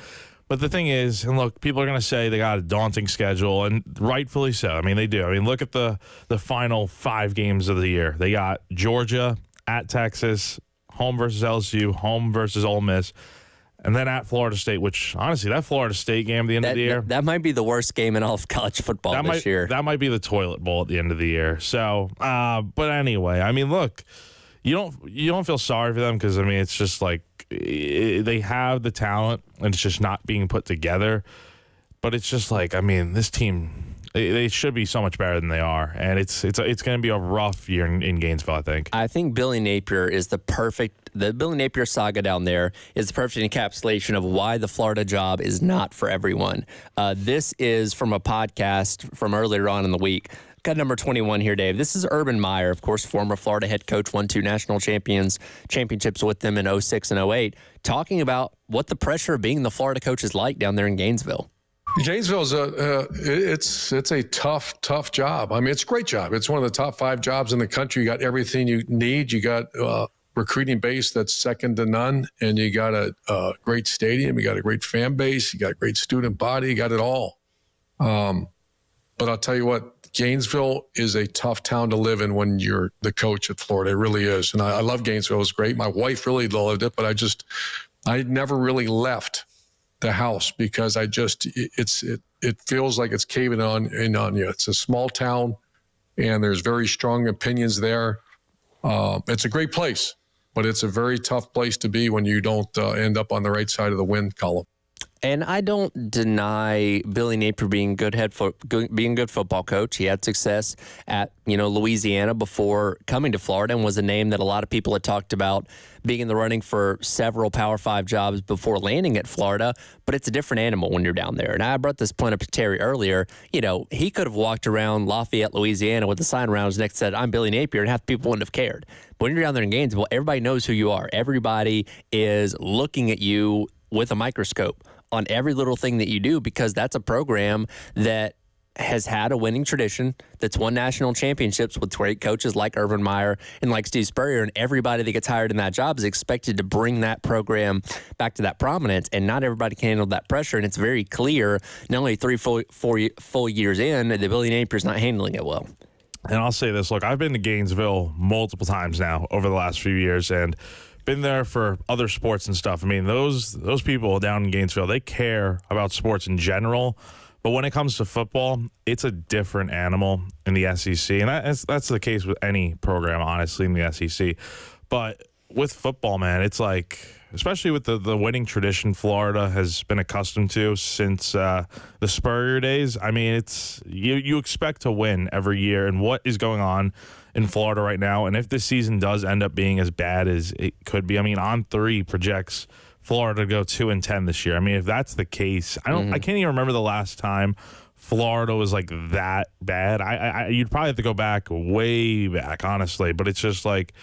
But the thing is, and look, people are going to say they got a daunting schedule, and rightfully so. I mean, they do. I mean, look at the final 5 games of the year. They got Georgia, at Texas, home versus LSU, home versus Ole Miss, and then at Florida State, which, honestly, that Florida State game at the end of the year. That might be the worst game in all of college football this year. That might be the toilet bowl at the end of the year. So, but anyway, I mean, look, you don't feel sorry for them because, I mean, it's just like they have the talent and it's just not being put together. But it's just like, I mean, this team, they should be so much better than they are. And it's going to be a rough year in Gainesville, I think. I think Billy Napier is the Billy Napier saga down there is the perfect encapsulation of why the Florida job is not for everyone. This is from a podcast from earlier on in the week. Got number 21 here, Dave. This is Urban Meyer, of course, former Florida head coach, won 2 national championships with them in 06 and 08, talking about what the pressure of being the Florida coach is like down there in Gainesville. Gainesville's it's a tough job. I mean, it's a great job. It's one of the top 5 jobs in the country. You got everything you need. You got recruiting base that's second to none, and you got a great stadium. You got a great fan base. You got a great student body. You got it all. But I'll tell you what, Gainesville is a tough town to live in when you're the coach at Florida. It really is. And I love Gainesville. It was great. My wife really loved it, but I never really left the house because it feels like it's caving in on you. It's a small town and there's very strong opinions there. It's a great place, but it's a very tough place to be when you don't end up on the right side of the win column. And I don't deny Billy Napier being being a good football coach. He had success at Louisiana before coming to Florida, and was a name that a lot of people had talked about being in the running for several Power 5 jobs before landing at Florida. But it's a different animal when you're down there. And I brought this point up to Terry earlier. He could have walked around Lafayette, Louisiana, with a sign around his neck that said, "I'm Billy Napier," and half the people wouldn't have cared. But when you're down there in Gainesville, everybody knows who you are. Everybody is looking at you with a microscope on every little thing that you do, because that's a program that has had a winning tradition, that's won national championships with great coaches like Urban Meyer and like Steve Spurrier, and everybody that gets hired in that job is expected to bring that program back to that prominence, and not everybody can handle that pressure. And it's very clear, not only 4 full years in, that Billy Napier's not handling it well. And I'll say this, look, I've been to Gainesville multiple times now over the last few years, and been there for other sports and stuff. I mean, those people down in Gainesville, they care about sports in general. But when it comes to football, it's a different animal in the SEC. And that's the case with any program, honestly, in the SEC. But with football, man, it's like, especially with the winning tradition Florida has been accustomed to since the Spurrier days. I mean, it's you expect to win every year. And what is going on in Florida right now, and if this season does end up being as bad as it could be, I mean, On3 projects Florida to go 2-10 this year. I mean, if that's the case, I can't even remember the last time Florida was like that bad. You'd probably have to go back, way back, honestly. But it's just like,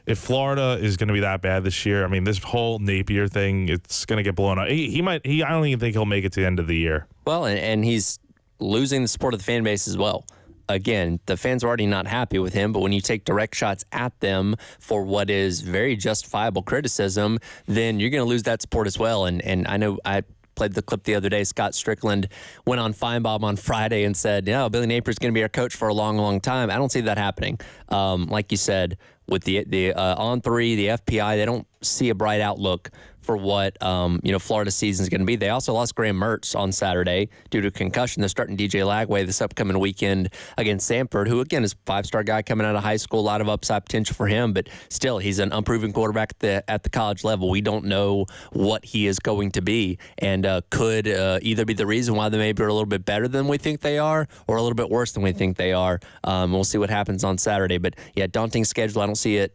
if Florida is going to be that bad this year, I mean, this whole Napier thing, it's going to get blown up. I don't even think he'll make it to the end of the year. Well, and he's losing the support of the fan base as well. Again, the fans are already not happy with him, but when you take direct shots at them for what is very justifiable criticism, then you're going to lose that support as well. And I know I played the clip the other day. Scott Strickland went on Feinbaum on Friday and said, Billy Napier's going to be our coach for a long, long time. I don't see that happening. Like you said, with the On3, the FPI, they don't see a bright outlook for what Florida's season is going to be. They also lost Graham Mertz on Saturday due to concussion. They're starting DJ Lagway this upcoming weekend against Samford, who again is a 5-star guy coming out of high school. A lot of upside potential for him, but still he's an unproven quarterback at the college level. We don't know what he is going to be, and could either be the reason why they maybe are a little bit better than we think they are, or a little bit worse than we think they are. We'll see what happens on Saturday. But yeah, daunting schedule. I don't see it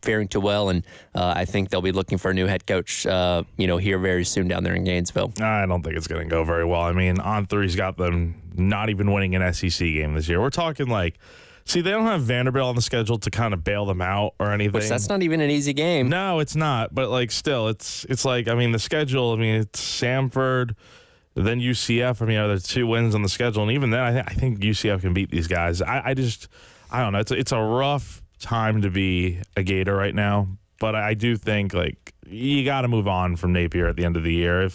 faring too well, and I think they'll be looking for a new head coach, here very soon down there in Gainesville. I don't think it's going to go very well. I mean, On3's got them not even winning an SEC game this year. We're talking they don't have Vanderbilt on the schedule to kind of bail them out or anything. Which that's not even an easy game. No, it's not. But still, it's the schedule. It's Samford, then UCF. There's 2 wins on the schedule, and even then, I think UCF can beat these guys. I don't know. It's a rough time to be a Gator right now, but I do think you got to move on from Napier at the end of the year,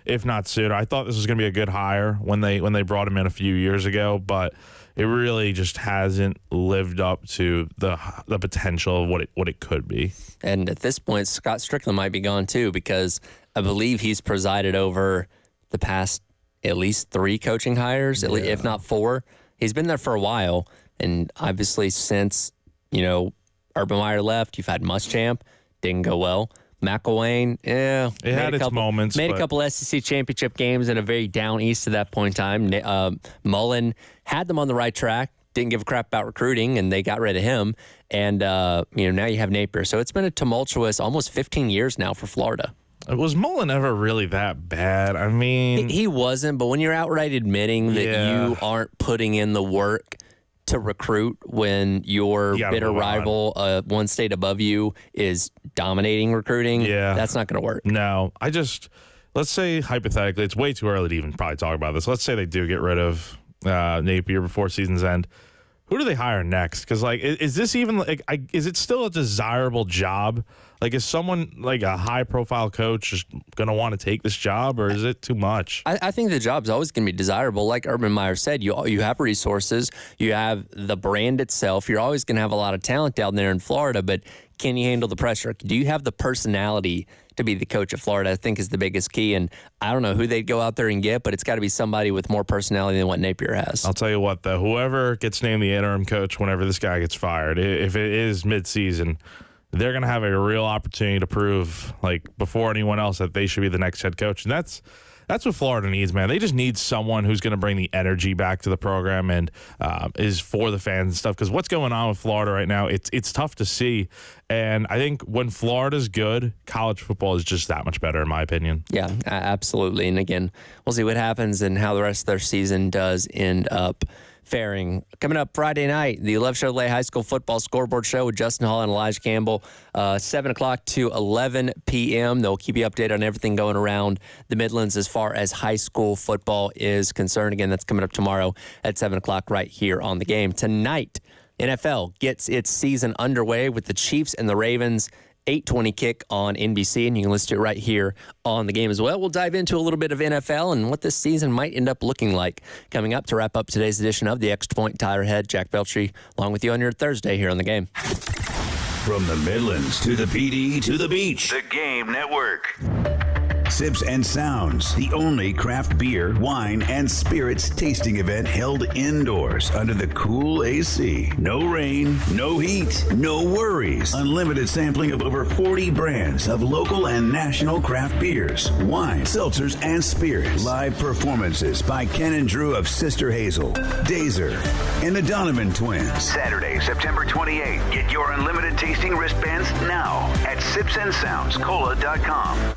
if not sooner. I thought this was going to be a good hire when they brought him in a few years ago, but it really just hasn't lived up to the potential of what it could be. And at this point, Scott Strickland might be gone too, because I believe he's presided over the past at least 3 coaching hires, if not 4. He's been there for a while, and obviously since Urban Meyer left, you've had Muschamp, didn't go well. McElwain, it had its moments. Made a couple SEC championship games in a very down east at that point in time. Mullen had them on the right track, didn't give a crap about recruiting, and they got rid of him. And, now you have Napier. So it's been a tumultuous almost 15 years now for Florida. Was Mullen ever really that bad? He wasn't, but when you're outright admitting that you aren't putting in the work to recruit when your bitter rival, one state above you, is dominating recruiting, that's not going to work. No, let's say hypothetically, it's way too early to even probably talk about this. Let's say they do get rid of Napier before season's end. Who do they hire next? Because is this even is it still a desirable job? Is someone a high profile coach just going to want to take this job, or is it too much? I think the job's always going to be desirable. Like Urban Meyer said, you have resources, you have the brand itself. You're always going to have a lot of talent down there in Florida, but can you handle the pressure? Do you have the personality to be the coach of Florida? I think is the biggest key. And I don't know who they'd go out there and get, but it's got to be somebody with more personality than what Napier has. I'll tell you what, though, whoever gets named the interim coach whenever this guy gets fired, if it is midseason, they're going to have a real opportunity to prove, before anyone else, that they should be the next head coach. And that's what Florida needs, man. They just need someone who's going to bring the energy back to the program and is for the fans and stuff. Because what's going on with Florida right now, it's tough to see. And I think when Florida's good, college football is just that much better, in my opinion. Yeah, absolutely. And again, we'll see what happens and how the rest of their season does end up faring. Coming up Friday night, the Love Chevrolet High School Football Scoreboard Show with Justin Hall and Elijah Campbell, 7 o'clock to 11 p.m. They'll keep you updated on everything going around the Midlands as far as high school football is concerned. Again, that's coming up tomorrow at 7 o'clock right here on the game. Tonight, NFL gets its season underway with the Chiefs and the Ravens. 8:20 kick on NBC, and you can listen to it right here on the game as well. We'll dive into a little bit of NFL and what this season might end up looking like coming up to wrap up today's edition of the Extra Point Tire Head. Jack Veltri along with you on your Thursday here on the game. From the Midlands to the PD to the beach. The Game Network. Sips and Sounds, the only craft beer, wine, and spirits tasting event held indoors under the cool AC. No rain, no heat, no worries. Unlimited sampling of over 40 brands of local and national craft beers, wine, seltzers, and spirits. Live performances by Ken and Drew of Sister Hazel, Dazer, and the Donovan Twins. Saturday, September 28th. Get your unlimited tasting wristbands now at sipsandsoundscola.com.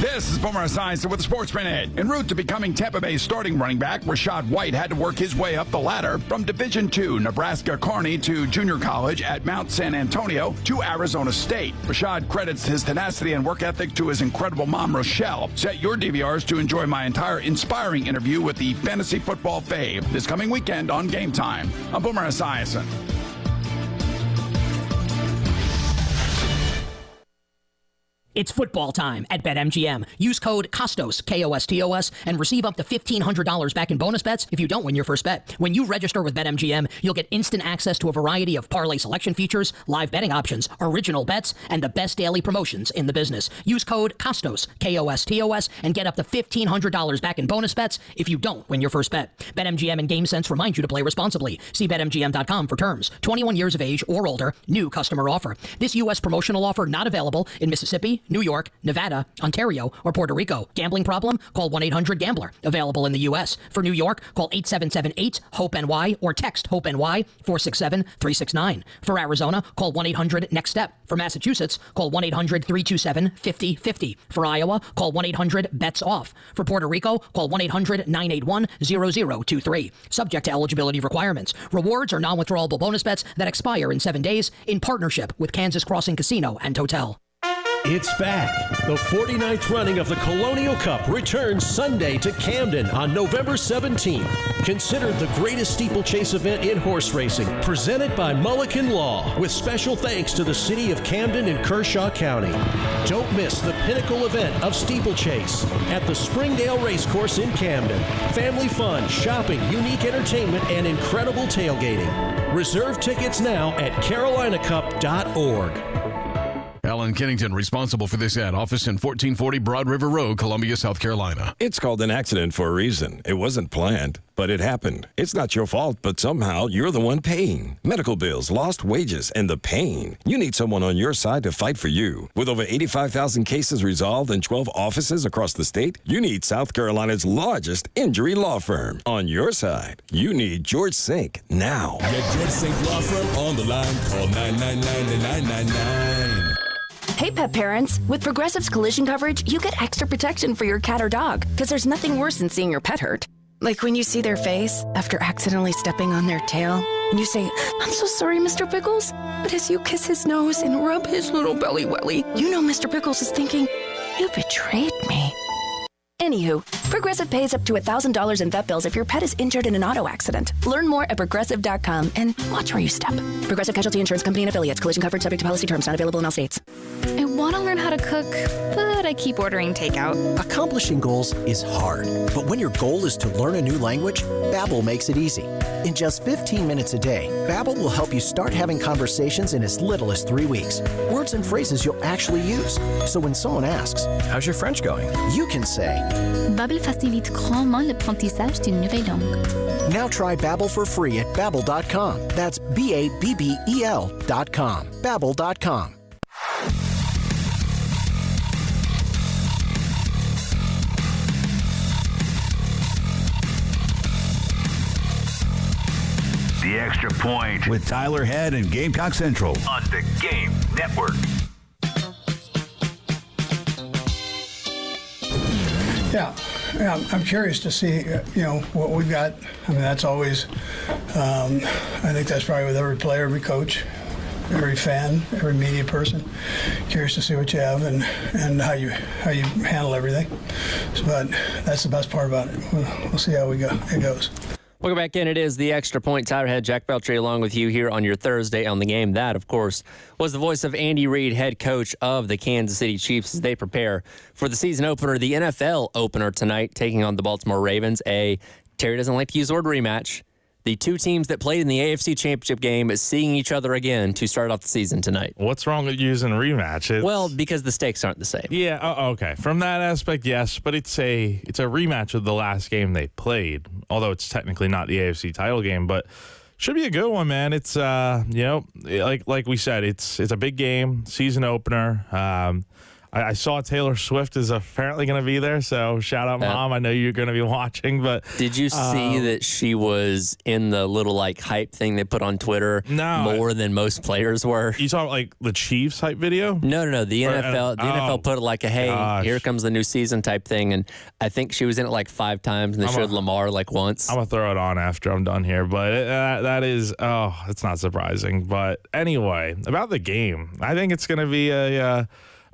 This is Boomer Esiason with the Sports Minute. En route to becoming Tampa Bay's starting running back, Rashad White had to work his way up the ladder from Division II Nebraska Kearney to junior college at Mount San Antonio to Arizona State. Rashad credits his tenacity and work ethic to his incredible mom, Rochelle. Set your DVRs to enjoy my entire inspiring interview with the fantasy football fave this coming weekend on Game Time. I'm Boomer Esiason. It's football time at BetMGM. Use code KOSTOS, K-O-S-T-O-S, and receive up to $1,500 back in bonus bets if you don't win your first bet. When you register with BetMGM, you'll get instant access to a variety of parlay selection features, live betting options, original bets, and the best daily promotions in the business. Use code KOSTOS, K-O-S-T-O-S, and get up to $1,500 back in bonus bets if you don't win your first bet. BetMGM and GameSense remind you to play responsibly. See BetMGM.com for terms. 21 years of age or older. New customer offer. This U.S. promotional offer not available in Mississippi, New York, Nevada, Ontario, or Puerto Rico. Gambling problem? Call 1-800-GAMBLER. Available in the U.S. For New York, call 877-8-HOPE-NY or text HOPE-NY 467-369. For Arizona, call 1-800-NEXT-STEP. For Massachusetts, call 1-800-327-5050. For Iowa, call 1-800-BETS-OFF. For Puerto Rico, call 1-800-981-0023. Subject to eligibility requirements. Rewards are non-withdrawable bonus bets that expire in 7 days in partnership with Kansas Crossing Casino and Hotel. It's back. The 49th running of the Colonial Cup returns Sunday to Camden on November 17th. Considered the greatest steeplechase event in horse racing, presented by Mulliken Law, with special thanks to the city of Camden and Kershaw County. Don't miss the pinnacle event of steeplechase at the Springdale Racecourse in Camden. Family fun, shopping, unique entertainment, and incredible tailgating. Reserve tickets now at carolinacup.org. Alan Kennington, responsible for this ad. Office in 1440 Broad River Road, Columbia, South Carolina. It's called an accident for a reason. It wasn't planned, but it happened. It's not your fault, but somehow you're the one paying. Medical bills, lost wages, and the pain. You need someone on your side to fight for you. With over 85,000 cases resolved in 12 offices across the state, you need South Carolina's largest injury law firm. On your side, you need George Sink now. Get George Sink Law Firm on the line. Call 999-9999. Hey, pet parents. With Progressive's collision coverage, you get extra protection for your cat or dog, because there's nothing worse than seeing your pet hurt. Like when you see their face after accidentally stepping on their tail, and you say, "I'm so sorry, Mr. Pickles." But as you kiss his nose and rub his little belly welly, you know Mr. Pickles is thinking, "You betrayed me." Anywho, Progressive pays up to $1,000 in vet bills if your pet is injured in an auto accident. Learn more at Progressive.com and watch where you step. Progressive Casualty Insurance Company and Affiliates. Collision coverage subject to policy terms. Not available in all states. I want to learn how to cook, but I keep ordering takeout. Accomplishing goals is hard, but when your goal is to learn a new language, Babbel makes it easy. In just 15 minutes a day, Babbel will help you start having conversations in as little as 3 weeks. Words and phrases you'll actually use. So when someone asks, "How's your French going?" you can say, Babbel facilite grandement l'apprentissage d'une nouvelle langue. Now try Babbel for free at Babbel.com. That's BABBEL.com. Babbel.com. The Extra Point with Tyler Head and Gamecock Central on the Game Network. Yeah, I'm curious to see, what we've got. I mean, that's always, I think that's probably with every player, every coach, every fan, every media person. Curious to see what you have and how you handle everything. But that's the best part about it. We'll see how it goes. Welcome back in. It is the Extra Point. Tyler Head, Jack Veltri along with you here on your Thursday on the Game. That, of course, was the voice of Andy Reid, head coach of the Kansas City Chiefs, as they prepare for the season opener, the NFL opener tonight, taking on the Baltimore Ravens. Terry doesn't like to use the word rematch. The two teams that played in the AFC Championship game is seeing each other again to start off the season tonight. What's wrong with using rematch? Well, because the stakes aren't the same. Yeah, okay. From that aspect, yes, but it's a rematch of the last game they played, although it's technically not the AFC title game, but should be a good one, man. It's like we said, it's a big game, season opener. I saw Taylor Swift is apparently going to be there, so shout out, Mom. I know you're going to be watching, but did you see that she was in the little hype thing they put on Twitter? No, more than most players were. You saw the Chiefs hype video? No. The NFL. The NFL put it hey, here comes the new season type thing, and I think she was in it 5 times, and they showed Lamar once. I'm gonna throw it on after I'm done here, but it's not surprising. But anyway, about the game, I think it's gonna be a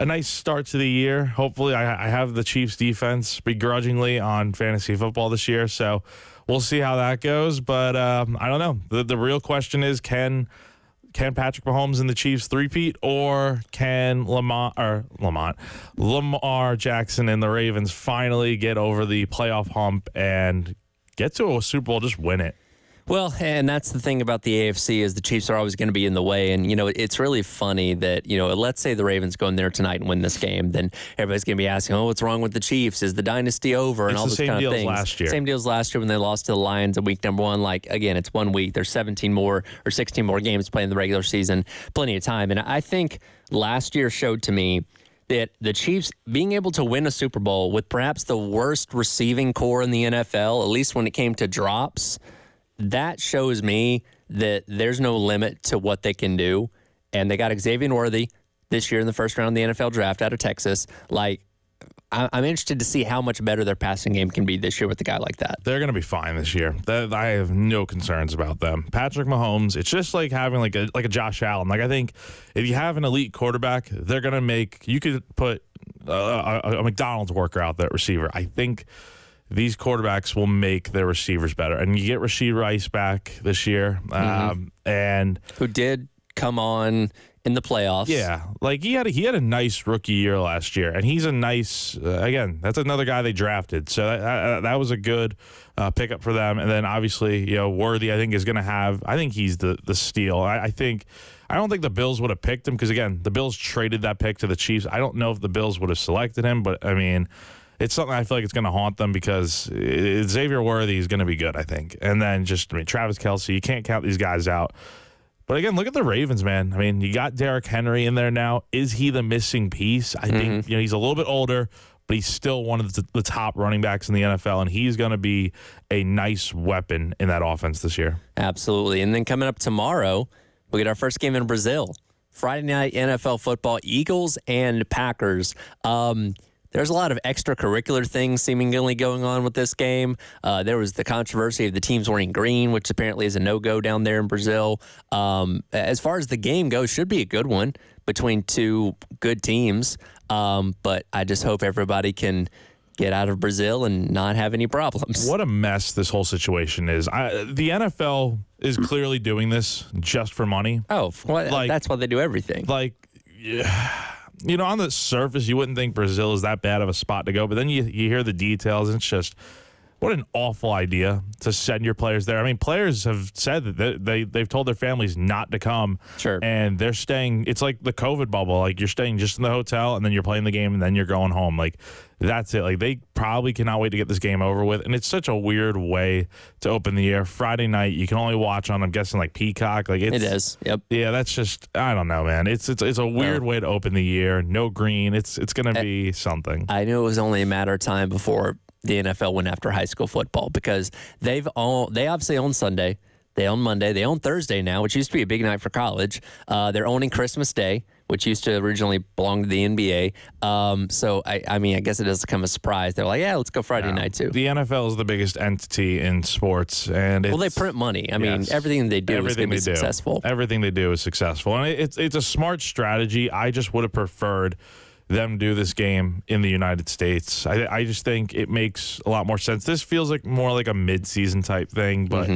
nice start to the year. Hopefully, I have the Chiefs defense begrudgingly on fantasy football this year, so we'll see how that goes. But I don't know. The real question is, can Patrick Mahomes and the Chiefs three-peat, or can Lamar Jackson and the Ravens finally get over the playoff hump and get to a Super Bowl, just win it? Well, and that's the thing about the AFC is the Chiefs are always going to be in the way. And, it's really funny that, let's say the Ravens go in there tonight and win this game. Then everybody's going to be asking, what's wrong with the Chiefs? Is the dynasty over? And all this kind of things. Same deal as last year when they lost to the Lions in week number 1. Again, it's 1 week. There's 17 more or 16 more games playing in the regular season. Plenty of time. And I think last year showed to me that the Chiefs being able to win a Super Bowl with perhaps the worst receiving core in the NFL, at least when it came to drops, that shows me that there's no limit to what they can do. And they got Xavier Worthy this year in the first round of the NFL draft out of Texas. Like, I'm interested to see how much better their passing game can be this year with a guy like that. They're going to be fine this year. I have no concerns about them. Patrick Mahomes, it's just like having like a Josh Allen. Like, I think if you have an elite quarterback, they're going to make – you could put a McDonald's worker out there at receiver. I think these quarterbacks will make their receivers better. And you get Rashee Rice back this year. And who did come on – in the playoffs. Yeah. Like he had a nice rookie year last year, and he's a nice, again, that's another guy they drafted. So that was a good pickup for them. And then obviously, Worthy, I think is going to have, I think he's the steal. I don't think the Bills would have picked him because, again, the Bills traded that pick to the Chiefs. I don't know if the Bills would have selected him, but I mean, it's something I feel like it's going to haunt them because Xavier Worthy is going to be good, I think. And then Travis Kelce, you can't count these guys out. But again, look at the Ravens, man. I mean, you got Derrick Henry in there now. Is he the missing piece? I think he's a little bit older, but he's still one of the top running backs in the NFL, and he's going to be a nice weapon in that offense this year. Absolutely. And then coming up tomorrow, we get our first game in Brazil. Friday night NFL football, Eagles and Packers. There's a lot of extracurricular things seemingly going on with this game. There was the controversy of the teams wearing green, which apparently is a no-go down there in Brazil. As far as the game goes, should be a good one between two good teams. But I just hope everybody can get out of Brazil and not have any problems. What a mess this whole situation is. The NFL is clearly doing this just for money. Oh, that's why they do everything. On the surface, you wouldn't think Brazil is that bad of a spot to go, but then you hear the details, and it's just what an awful idea to send your players there. I mean, players have said that they've told their families not to come. Sure. And they're staying. It's like the COVID bubble. Like, you're staying just in the hotel, and then you're playing the game, and then you're going home. Like, that's it. Like, they probably cannot wait to get this game over with. And it's such a weird way to open the year. Friday night, you can only watch on, I'm guessing, like Peacock. Like, it is. Yep. Yeah, that's just, I don't know, man. It's a weird way to open the year. No green. It's going to be something. I knew it was only a matter of time before the NFL went after high school football because they obviously own Sunday, they own Monday, they own Thursday now, which used to be a big night for college. They're owning Christmas Day, which used to originally belong to the NBA. So I mean, I guess it doesn't come as a surprise. They're like, yeah, let's go Friday night too. The NFL is the biggest entity in sports, and they print money. I mean, everything they do is going to be successful. Everything they do is successful, and it's a smart strategy. I just would have preferred them do this game in the United States. I just think it makes a lot more sense. This feels like more like a mid-season type thing, but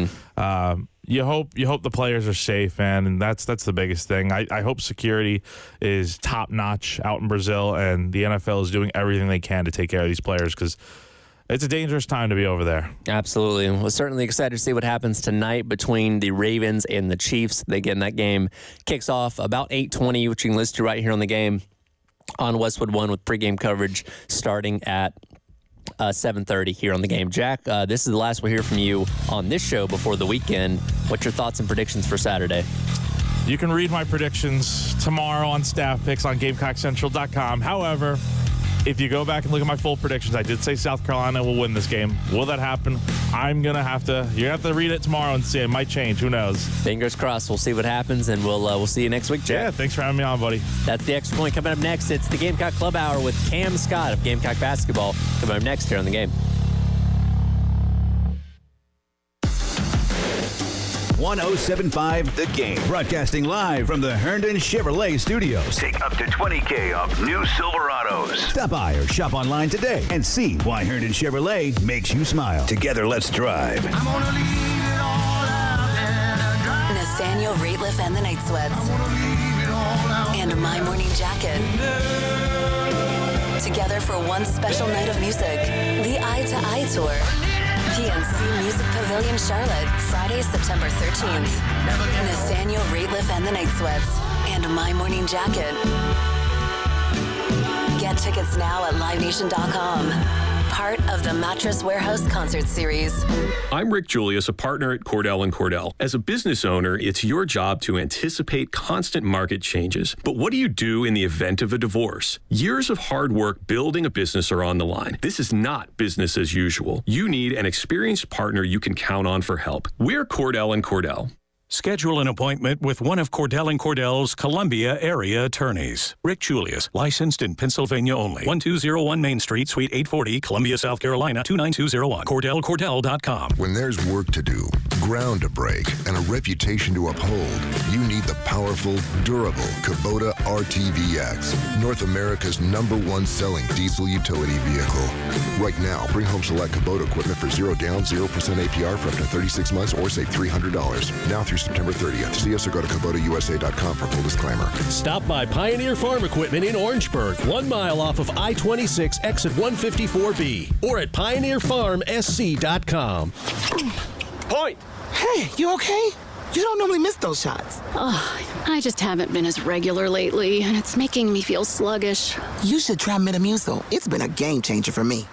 you hope the players are safe, man, and that's the biggest thing. I hope security is top-notch out in Brazil, and the NFL is doing everything they can to take care of these players because it's a dangerous time to be over there. Absolutely. We're certainly excited to see what happens tonight between the Ravens and the Chiefs. Again, that game kicks off about 8:20, which you can listen to right here on the game on Westwood One with pregame coverage starting at 7:30 here on the game. Jack, this is the last we'll hear from you on this show before the weekend. What's your thoughts and predictions for Saturday? You can read my predictions tomorrow on Staff Picks on GamecockCentral.com. However, if you go back and look at my full predictions, I did say South Carolina will win this game. Will that happen? You're going to have to read it tomorrow and see. It might change. Who knows? Fingers crossed. We'll see what happens, and we'll see you next week, Jack. Yeah, thanks for having me on, buddy. That's the Extra Point. Coming up next, it's the Gamecock Club Hour with Cam Scott of Gamecock Basketball. Coming up next here on the game. 107.5 The Game. Broadcasting live from the Herndon Chevrolet Studios. Take up to $20K off new Silverados. Stop by or shop online today and see why Herndon Chevrolet makes you smile. Together, let's drive. I'm gonna leave it all out there. Nathaniel Rateliff and the Night Sweats. And My Morning Jacket. Together for one special night of music. The Eye to Eye Tour. PNC Music Pavilion, Charlotte, Friday, September 13th. Nathaniel Rateliff and the Night Sweats and My Morning Jacket. Get tickets now at LiveNation.com. part of the Mattress Warehouse Concert Series. I'm Rick Julius, a partner at Cordell & Cordell. As a business owner, it's your job to anticipate constant market changes. But what do you do in the event of a divorce? Years of hard work building a business are on the line. This is not business as usual. You need an experienced partner you can count on for help. We're Cordell & Cordell. Schedule an appointment with one of Cordell & Cordell's Columbia area attorneys. Rick Julius, licensed in Pennsylvania only. 1201 Main Street, Suite 840, Columbia, South Carolina, 29201. CordellCordell.com. When there's work to do, ground to break, and a reputation to uphold, you need the powerful, durable Kubota RTVX, North America's #1 selling diesel utility vehicle. Right now, bring home select Kubota equipment for 0 down, 0% APR for up to 36 months or save $300. Now through September 30th. See us or go to KubotaUSA.com for full disclaimer. Stop by Pioneer Farm Equipment in Orangeburg, 1 mile off of I-26 exit 154B, or at PioneerFarmSC.com. Point! Hey, you okay? You don't normally miss those shots. Oh, I just haven't been as regular lately, and it's making me feel sluggish. You should try Metamucil. It's been a game changer for me.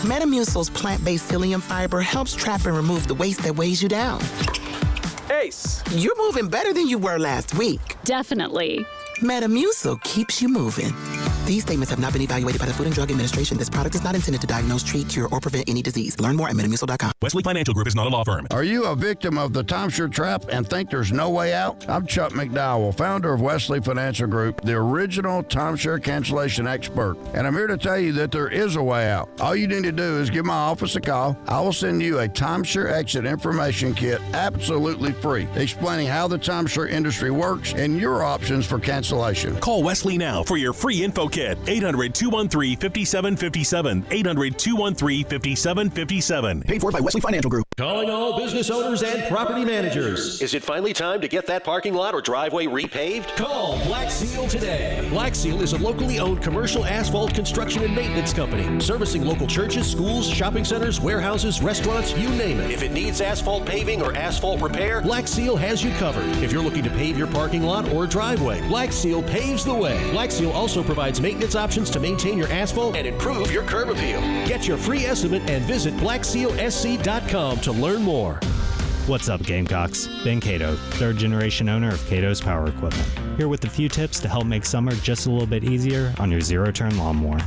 Metamucil's plant-based psyllium fiber helps trap and remove the waste that weighs you down. Ace! You're moving better than you were last week. Definitely. Metamucil keeps you moving. These statements have not been evaluated by the Food and Drug Administration. This product is not intended to diagnose, treat, cure, or prevent any disease. Learn more at Metamucil.com. Wesley Financial Group is not a law firm. Are you a victim of the timeshare trap and think there's no way out? I'm Chuck McDowell, founder of Wesley Financial Group, the original timeshare cancellation expert. And I'm here to tell you that there is a way out. All you need to do is give my office a call. I will send you a timeshare exit information kit absolutely free, explaining how the timeshare industry works and your options for cancellation. Call Wesley now for your free info kit. 800-213-5757. 800-213-5757. Paid for by Wesley Financial Group. Calling all business owners and property managers. Is it finally time to get that parking lot or driveway repaved? Call Black Seal today. Black Seal is a locally owned commercial asphalt construction and maintenance company, servicing local churches, schools, shopping centers, warehouses, restaurants, you name it. If it needs asphalt paving or asphalt repair, Black Seal has you covered. If you're looking to pave your parking lot or driveway, Black Seal paves the way. Black Seal also provides maintenance options to maintain your asphalt and improve your curb appeal. Get your free estimate and visit blacksealsc.com to learn more. What's up, Gamecocks? Ben Cato, third-generation owner of Cato's Power Equipment, here with a few tips to help make summer just a little bit easier on your zero-turn lawnmower.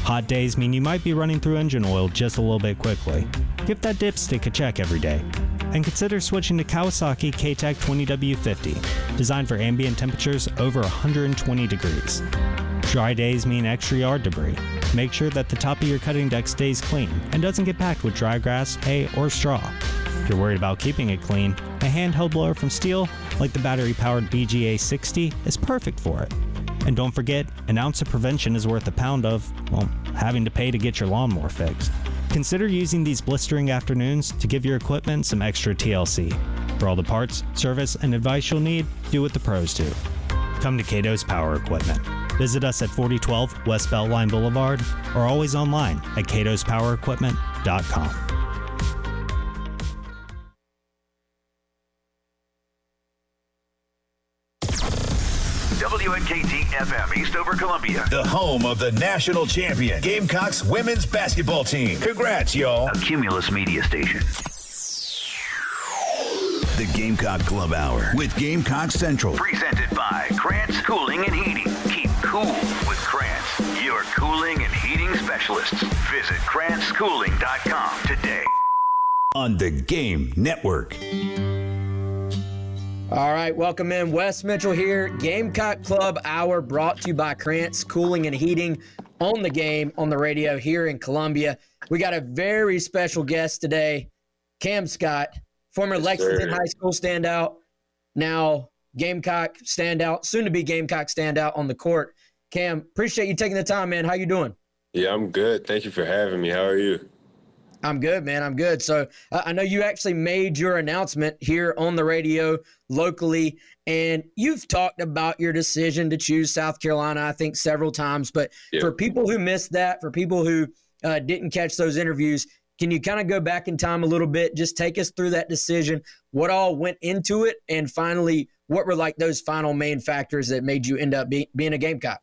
Hot days mean you might be running through engine oil just a little bit quickly. Give that dipstick a check every day. And consider switching to Kawasaki K-Tech 20W50, designed for ambient temperatures over 120 degrees. Dry days mean extra yard debris. Make sure that the top of your cutting deck stays clean and doesn't get packed with dry grass, hay, or straw. If you're worried about keeping it clean, a handheld blower from Steel, like the battery-powered BGA 60, is perfect for it. And don't forget, an ounce of prevention is worth a pound of, well, having to pay to get your lawnmower fixed. Consider using these blistering afternoons to give your equipment some extra TLC. For all the parts, service, and advice you'll need, do what the pros do. Come to Cato's Power Equipment. Visit us at 4012 West Beltline Boulevard or always online at catospowerequipment.com. WNKT-FM Eastover, Columbia. The home of the national champion Gamecocks women's basketball team. Congrats, y'all. A Cumulus media station. The Gamecock Club Hour with Gamecock Central. Presented by Krantz Cooling and Heating. Keep cool with Krantz, your cooling and heating specialists. Visit KrantzCooling.com today. On the Game Network. All right, welcome in. Wes Mitchell here. Gamecock Club Hour brought to you by Krantz Cooling and Heating on the game, on the radio here in Columbia. We got a very special guest today, Cam Scott, former Lexington High School standout, now Gamecock standout, soon to be Gamecock standout on the court. Cam, appreciate you taking the time, man. How you doing? Yeah, I'm good. Thank you for having me. How are you? I'm good, man. I'm good. So I know you actually made your announcement here on the radio locally, and you've talked about your decision to choose South Carolina, I think, several times. But for people who missed that, for people who didn't catch those interviews, can you kind of go back in time a little bit? Just take us through that decision, what all went into it, and finally, what were like those final main factors that made you end up being a Gamecock?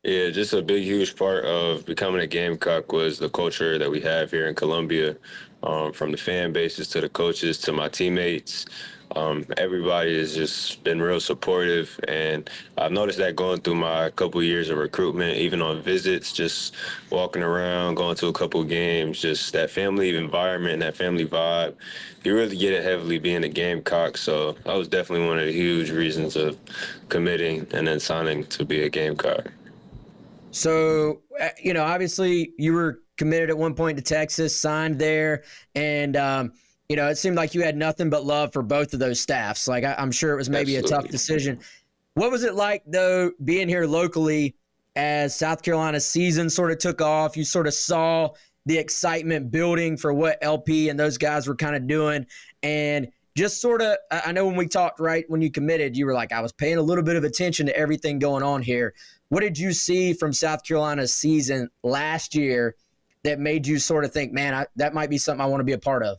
Yeah, just a big, huge part of becoming a Gamecock was the culture that we have here in Columbia, from the fan bases to the coaches to my teammates. Everybody has just been real supportive, and I've noticed that going through my couple years of recruitment, even on visits, just walking around, going to a couple games, just that family environment, that family vibe. You really get it heavily being a Gamecock, so that was definitely one of the huge reasons of committing and then signing to be a Gamecock. So, obviously you were committed at one point to Texas, signed there, and it seemed like you had nothing but love for both of those staffs. Like, I'm sure it was maybe a tough decision. What was it like, though, being here locally as South Carolina's season sort of took off? You sort of saw the excitement building for what LP and those guys were kind of doing. And just sort of, I know when we talked right when you committed, you were like, I was paying a little bit of attention to everything going on here. What did you see from South Carolina's season last year that made you sort of think, man, that might be something I want to be a part of?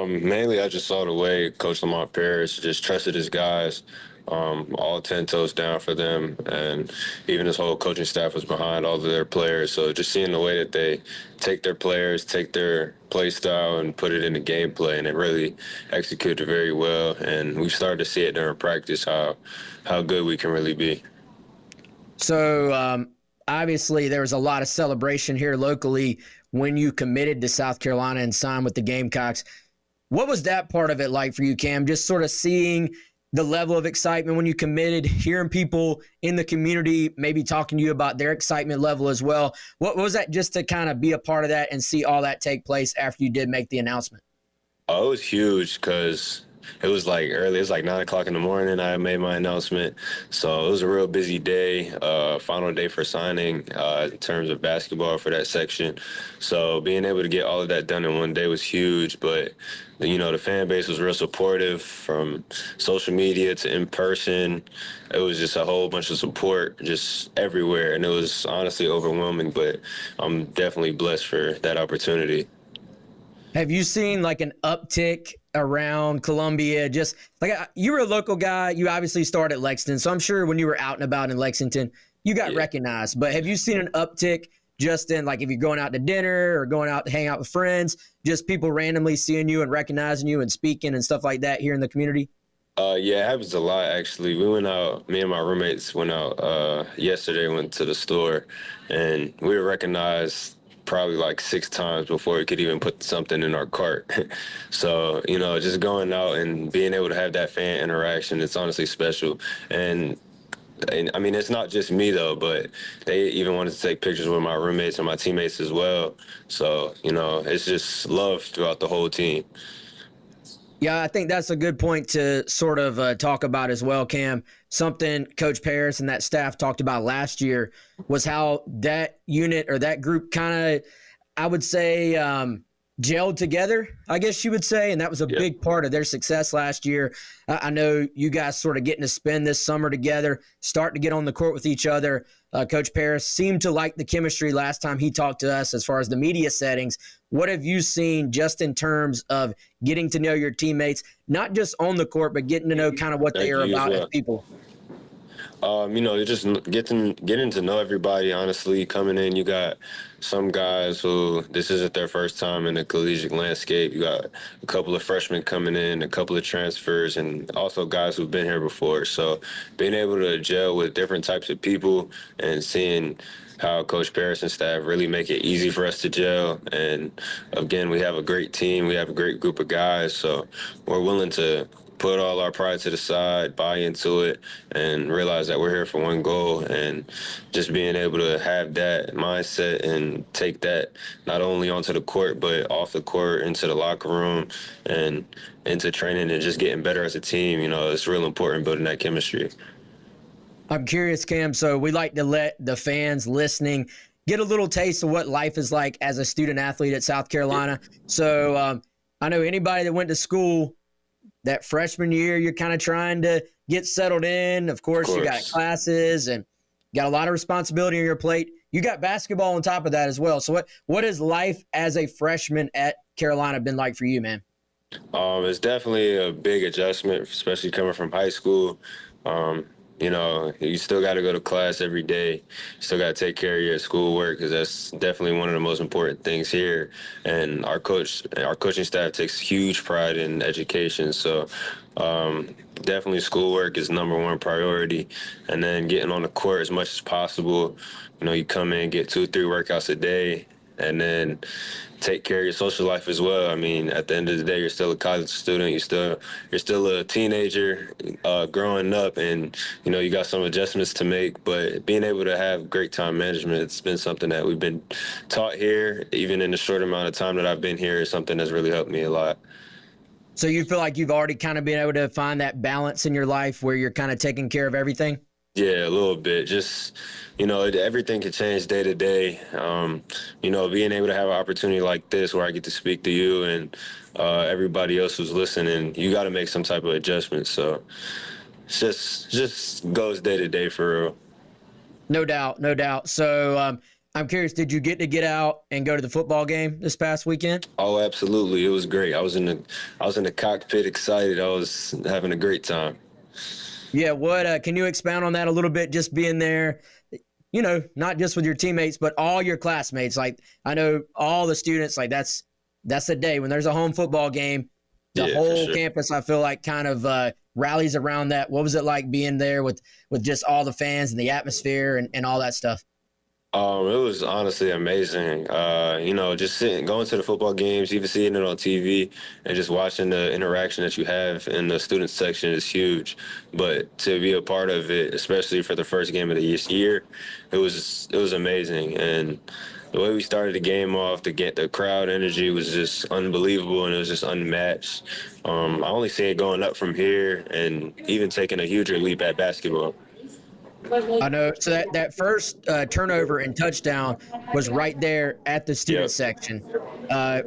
Mainly, I just saw the way Coach Lamont Paris just trusted his guys, all 10 toes down for them, and even his whole coaching staff was behind all of their players. So just seeing the way that they take their players, take their play style, and put it into gameplay, and it really executed very well. And we started to see it during practice how good we can really be. So obviously there was a lot of celebration here locally when you committed to South Carolina and signed with the Gamecocks. What was that part of it like for you, Cam? Just sort of seeing the level of excitement when you committed, hearing people in the community maybe talking to you about their excitement level as well. What was that, just to kind of be a part of that and see all that take place after you did make the announcement? Oh, it was huge because it was like early. It was like 9 o'clock in the morning. I made my announcement. So it was a real busy day, final day for signing in terms of basketball for that section. So being able to get all of that done in one day was huge. But, the fan base was real supportive from social media to in person. It was just a whole bunch of support just everywhere. And it was honestly overwhelming. But I'm definitely blessed for that opportunity. Have you seen like an uptick around Columbia? Just like you were a local guy, you obviously started at Lexington, so I'm sure when you were out and about in Lexington, you got recognized. But have you seen an uptick just in, like, if you're going out to dinner or going out to hang out with friends, just people randomly seeing you and recognizing you and speaking and stuff like that here in the community? Yeah, it happens a lot, actually. We went out, me and my roommates went out yesterday, went to the store, and we were recognized probably like 6 times before we could even put something in our cart. So, just going out and being able to have that fan interaction, it's honestly special. And I mean, it's not just me, though, but they even wanted to take pictures with my roommates and my teammates as well. So, it's just love throughout the whole team. Yeah, I think that's a good point to sort of talk about as well, Cam. Something Coach Paris and that staff talked about last year was how that unit or that group kind of, I would say, gelled together, I guess you would say, and that was a big part of their success last year. I know you guys sort of getting to spend this summer together, start to get on the court with each other. Coach Paris seemed to like the chemistry last time he talked to us as far as the media settings. What have you seen just in terms of getting to know your teammates, not just on the court, but getting to know kind of what they are about as people? Just getting to know everybody, honestly. Coming in, you got some guys who this isn't their first time in the collegiate landscape. You got a couple of freshmen coming in, a couple of transfers, and also guys who've been here before. So being able to gel with different types of people and seeing how Coach Paris and staff really make it easy for us to gel. And again, we have a great team. We have a great group of guys. So we're willing to put all our pride to the side, buy into it, and realize that we're here for one goal. And just being able to have that mindset and take that not only onto the court, but off the court, into the locker room, and into training, and just getting better as a team. It's real important building that chemistry. I'm curious, Cam, so we like to let the fans listening get a little taste of what life is like as a student athlete at South Carolina. So I know anybody that went to school that freshman year, you're kind of trying to get settled in. Of course, you got classes and got a lot of responsibility on your plate. You got basketball on top of that as well. So what has life as a freshman at Carolina been like for you, man? It's definitely a big adjustment, especially coming from high school. you know, you still got to go to class every day. You still got to take care of your schoolwork because that's definitely one of the most important things here. And our coaching staff takes huge pride in education. So definitely schoolwork is #1 priority. And then getting on the court as much as possible. You know, you come in, get 2-3 workouts a day, and then take care of your social life as well. I mean, at the end of the day, you're still a college student. You're still a teenager growing up, and you know you got some adjustments to make. But being able to have great time management, it's been something that we've been taught here, even in the short amount of time that I've been here. Is something that's really helped me a lot. So you feel like you've already kind of been able to find that balance in your life where you're kind of taking care of everything? Yeah, a little bit. Just, you know, everything can change day to day. You know, being able to have an opportunity like this where I get to speak to you and everybody else who's listening, you got to make some type of adjustment. So it's just goes day to day for real. No doubt, no doubt. So I'm curious, did you get out and go to the football game this past weekend? Oh, absolutely. It was great. I was in the cockpit, excited. I was having a great time. Yeah, what can you expound on that a little bit, just being there, you know, not just with your teammates, but all your classmates? Like, I know all the students, like that's the day when there's a home football game, the whole campus, I feel like, kind of rallies around that. What was it like being there with just all the fans and the atmosphere and all that stuff? It was honestly amazing. You know, just going to the football games, even seeing it on TV and just watching the interaction that you have in the student section is huge. But to be a part of it, especially for the first game of the year, it was amazing. And the way we started the game off, the crowd energy was just unbelievable, and it was just unmatched. I only see it going up from here and even taking a huge leap at basketball. I know. So that first turnover and touchdown was right there at the student section.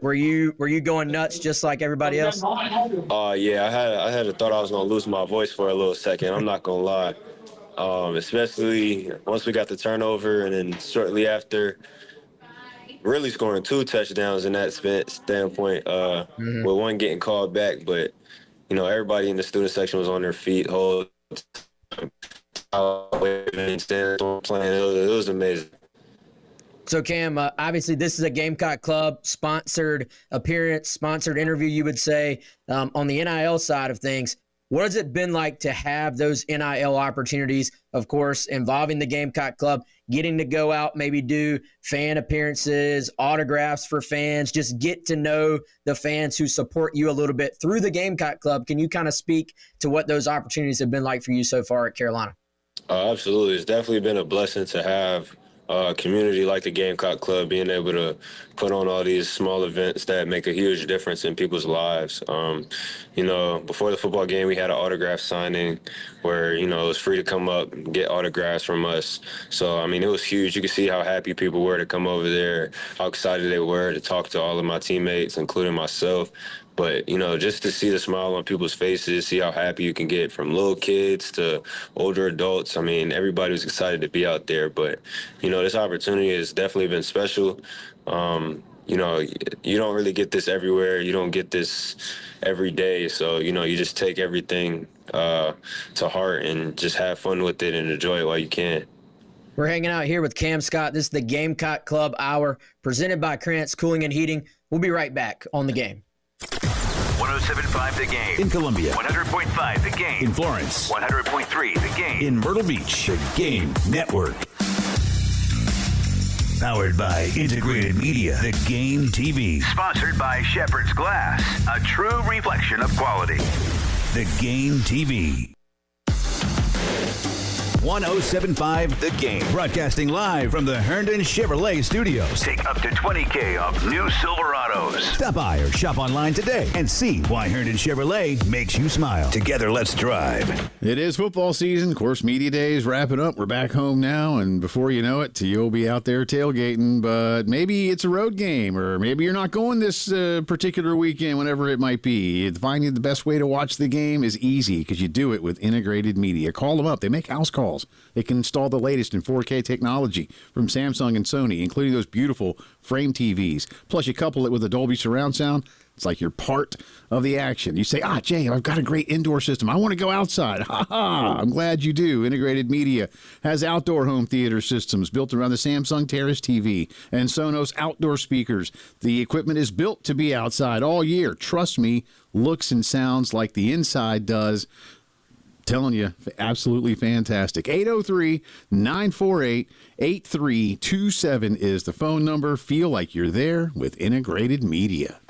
Were you going nuts just like everybody else? Yeah, I had a thought I was gonna lose my voice for a little second. I'm not gonna lie. Especially once we got the turnover, and then shortly after, really scoring 2 touchdowns in that standpoint. With one getting called back, but you know everybody in the student section was on their feet whole time. It was amazing. So Cam, obviously this is a Gamecock Club sponsored appearance, sponsored interview, you would say, on the NIL side of things. What has it been like to have those NIL opportunities, of course, involving the Gamecock Club, getting to go out, maybe do fan appearances, autographs for fans, just get to know the fans who support you a little bit through the Gamecock Club? Can you kind of speak to what those opportunities have been like for you so far at Carolina? Absolutely. It's definitely been a blessing to have a community like the Gamecock Club, being able to put on all these small events that make a huge difference in people's lives. You know, before the football game, we had an autograph signing where, you know, it was free to come up and get autographs from us. So, I mean, it was huge. You could see how happy people were to come over there, how excited they were to talk to all of my teammates, including myself. But, you know, just to see the smile on people's faces, see how happy you can get from little kids to older adults. I mean, everybody was excited to be out there. But, you know, this opportunity has definitely been special. You know, you don't really get this everywhere. You don't get this every day. So, you know, you just take everything to heart and just have fun with it and enjoy it while you can. We're hanging out here with Cam Scott. This is the Gamecock Club Hour presented by Krantz Cooling and Heating. We'll be right back on The Game. 107.5 The Game. In Columbia. 100.5 The Game. In Florence. 100.3 The Game. In Myrtle Beach. The Game Network. Powered by Integrated Media. The Game TV. Sponsored by Shepherd's Glass. A true reflection of quality. The Game TV. 107.5 The Game. Broadcasting live from the Herndon Chevrolet Studios. Take up to $20,000 off new Silverados. Stop by or shop online today and see why Herndon Chevrolet makes you smile. Together, let's drive. It is football season. Of course, Media Day is wrapping up. We're back home now, and before you know it, you'll be out there tailgating, but maybe it's a road game, or maybe you're not going this particular weekend, whenever it might be. Finding the best way to watch the game is easy because you do it with Integrated Media. Call them up. They make house calls. They can install the latest in 4K technology from Samsung and Sony, including those beautiful frame TVs. Plus, you couple it with a Dolby surround sound. It's like you're part of the action. You say, Jay, I've got a great indoor system. I want to go outside. Ha ha. I'm glad you do. Integrated Media has outdoor home theater systems built around the Samsung Terrace TV and Sonos outdoor speakers. The equipment is built to be outside all year. Trust me, looks and sounds like the inside does. Telling you, absolutely fantastic. 803-948-8327 is the phone number. Feel like you're there with Integrated Media.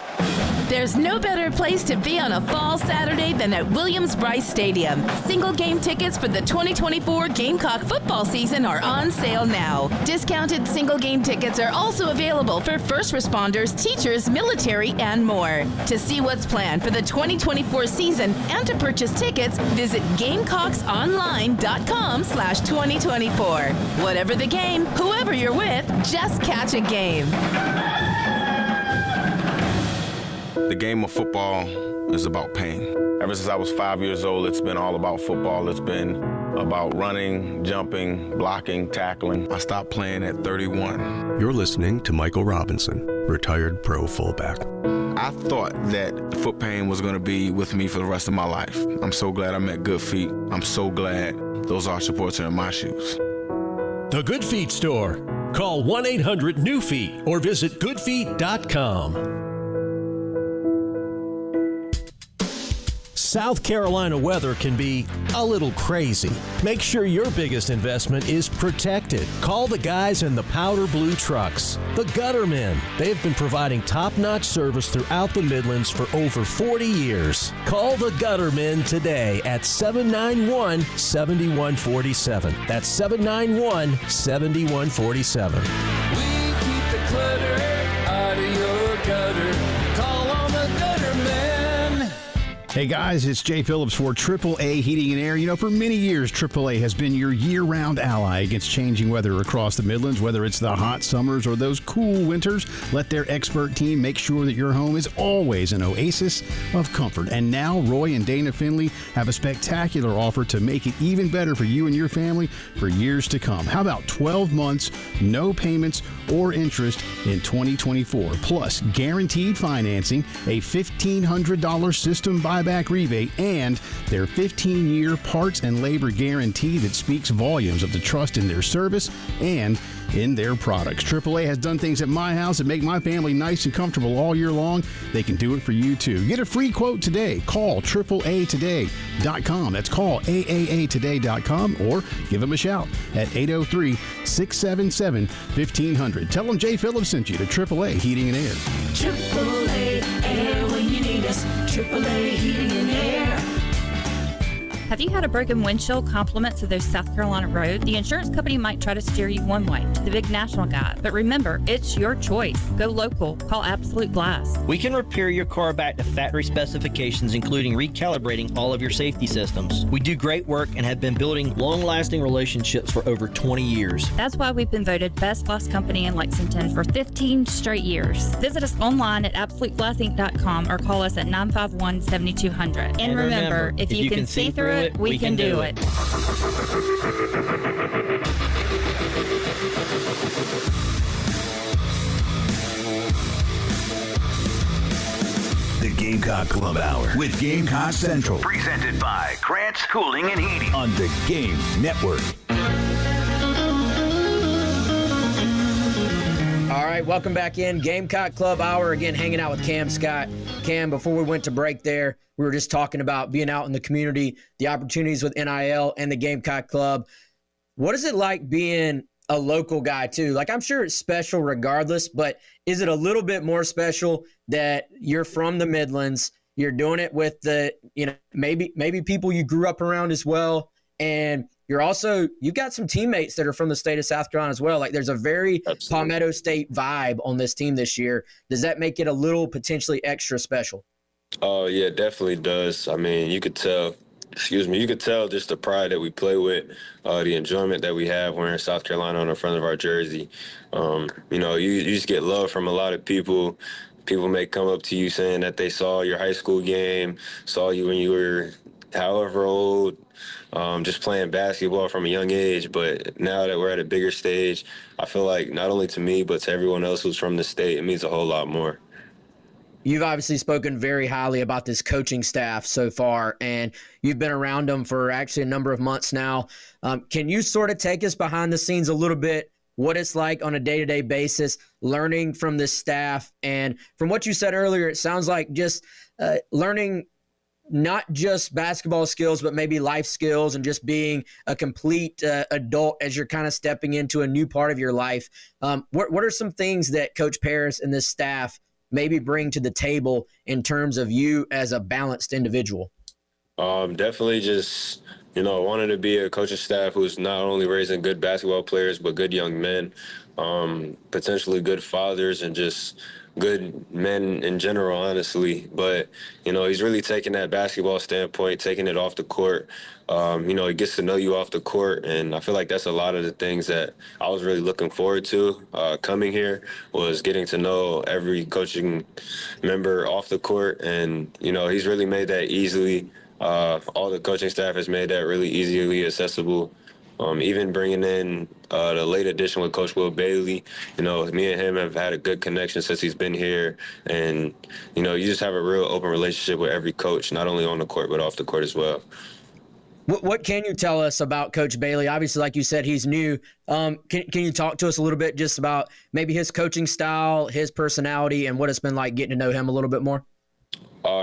There's no better place to be on a fall Saturday than at Williams-Brice Stadium. Single game tickets for the 2024 Gamecock football season are on sale now. Discounted single game tickets are also available for first responders, teachers, military, and more. To see what's planned for the 2024 season and to purchase tickets, visit GamecocksOnline.com/2024. Whatever the game, whoever you're with, just catch a game. The game of football is about pain. Ever since I was 5 years old, it's been all about football. It's been about running, jumping, blocking, tackling. I stopped playing at 31. You're listening to Michael Robinson, retired pro fullback. I thought that foot pain was going to be with me for the rest of my life. I'm so glad I met Good Feet. I'm so glad those arch supports are in my shoes. The Good Feet Store. Call 1-800-NEW-FEET or visit goodfeet.com. South Carolina weather can be a little crazy. Make sure your biggest investment is protected. Call the guys in the powder blue trucks, the Guttermen. They've been providing top-notch service throughout the Midlands for over 40 years. Call the Guttermen today at 791-7147. That's 791-7147. We keep the clutter out of your gutter. Call on the Guttermen. Hey guys, it's Jay Phillips for AAA Heating and Air. You know, for many years, AAA has been your year-round ally against changing weather across the Midlands, whether it's the hot summers or those cool winters. Let their expert team make sure that your home is always an oasis of comfort. And now, Roy and Dana Finley have a spectacular offer to make it even better for you and your family for years to come. How about 12 months, no payments or interest in 2024, plus guaranteed financing, a $1,500 system buyback rebate, and their 15-year parts and labor guarantee that speaks volumes of the trust in their service and in their products. AAA has done things at my house that make my family nice and comfortable all year long. They can do it for you too. Get a free quote today. Call AAAtoday.com. That's call AAAtoday.com or give them a shout at 803-677-1500. Tell them Jay Phillips sent you to AAA Heating and Air. AAA Air when you need us. AAA Heating and Air. Have you had a broken windshield compliments of those South Carolina roads? The insurance company might try to steer you one way, to the big national guy. But remember, it's your choice. Go local. Call Absolute Glass. We can repair your car back to factory specifications, including recalibrating all of your safety systems. We do great work and have been building long-lasting relationships for over 20 years. That's why we've been voted Best Glass Company in Lexington for 15 straight years. Visit us online at AbsoluteGlassInc.com or call us at 951-7200. And remember, if you can see through it, we can do it. The Gamecock Club Hour with Gamecock Central. Presented by Krantz Cooling and Heating on the Game Network. All right, welcome back in. Gamecock Club Hour, again, hanging out with Cam Scott. Cam, before we went to break there, we were just talking about being out in the community, the opportunities with NIL and the Gamecock Club. What is it like being a local guy, too? Like, I'm sure it's special regardless, but is it a little bit more special that you're from the Midlands, you're doing it with the, maybe people you grew up around as well, and you've got some teammates that are from the state of South Carolina as well. Like, there's a very Palmetto State vibe on this team this year. Does that make it a little potentially extra special? Oh, yeah, it definitely does. I mean, you could tell just the pride that we play with, the enjoyment that we have wearing South Carolina on the front of our jersey. You just get love from a lot of people. People may come up to you saying that they saw your high school game, saw you when you were however old, just playing basketball from a young age. But now that we're at a bigger stage, I feel like not only to me, but to everyone else who's from the state, it means a whole lot more. you've obviously spoken very highly about this coaching staff so far, and you've been around them for actually a number of months now. Can you sort of take us behind the scenes a little bit, what it's like on a day-to-day basis, learning from this staff? And from what you said earlier, it sounds like just learning not just basketball skills, but maybe life skills and just being a complete adult as you're kind of stepping into a new part of your life. What are some things that Coach Paris and this staff maybe bring to the table in terms of you as a balanced individual? Definitely just, wanting to be a coaching staff who's not only raising good basketball players, but good young men, potentially good fathers, and just good men in general, honestly. But, he's really taking that basketball standpoint, taking it off the court. He gets to know you off the court, and I feel like that's a lot of the things that I was really looking forward to coming here, was getting to know every coaching member off the court. And, he's really made that easily. All the coaching staff has made that really easily accessible. Even bringing in the late addition with Coach Will Bailey, me and him have had a good connection since he's been here. And, you just have a real open relationship with every coach, not only on the court, but off the court as well. What can you tell us about Coach Bailey? Obviously, like you said, he's new. Can you talk to us a little bit just about maybe his coaching style, his personality, and what it's been like getting to know him a little bit more?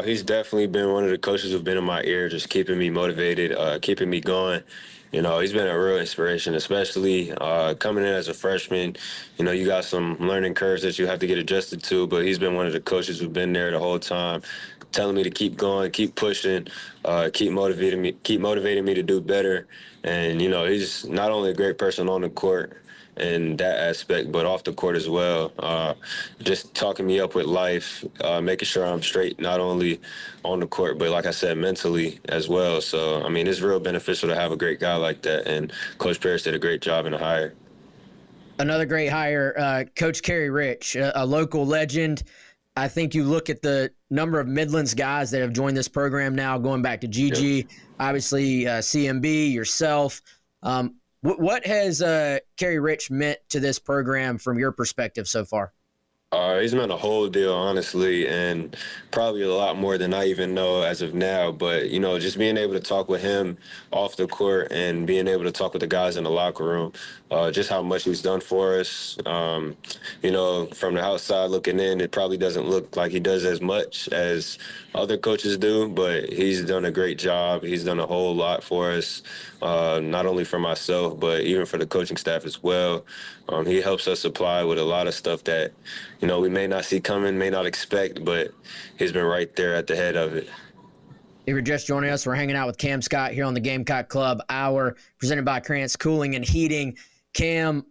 He's definitely been one of the coaches who've been in my ear, just keeping me motivated, keeping me going. He's been a real inspiration, especially coming in as a freshman. You got some learning curves that you have to get adjusted to, but he's been one of the coaches who've been there the whole time, telling me to keep going, keep pushing, keep motivating me to do better. And, he's not only a great person on the court in that aspect, but off the court as well. Just talking me up with life, making sure I'm straight, not only on the court, but like I said, mentally as well. So, it's real beneficial to have a great guy like that. And Coach Paris did a great job in the hire. Another great hire, Coach Kerry Rich, a local legend. I think you look at the number of Midlands guys that have joined this program now, going back to Gigi, obviously CMB, yourself. What has Kerry Rich meant to this program from your perspective so far? He's meant a whole deal, honestly, and probably a lot more than I even know as of now. But, just being able to talk with him off the court and being able to talk with the guys in the locker room, just how much he's done for us. From the outside looking in, it probably doesn't look like he does as much as other coaches do, but he's done a great job. He's done a whole lot for us, not only for myself, but even for the coaching staff as well. He helps us supply with a lot of stuff that, we may not see coming, may not expect, but he's been right there at the head of it. If you're just joining us, we're hanging out with Cam Scott here on the Gamecock Club Hour, presented by Krantz Cooling and Heating. Cam,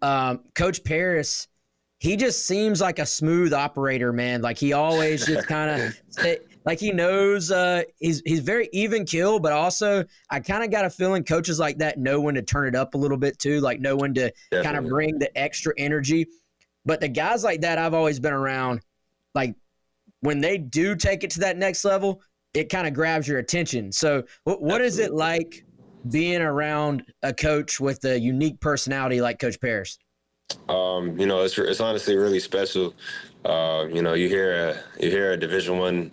Coach Paris, he just seems like a smooth operator, man. Like he always just kind of like he knows he's very even keel, but also I kind of got a feeling coaches like that know when to turn it up a little bit too, like know when to kind of bring the extra energy. But the guys like that I've always been around, like when they do take it to that next level, it kind of grabs your attention. So what is it like being around a coach with a unique personality like Coach Paris? It's honestly really special. You hear a Division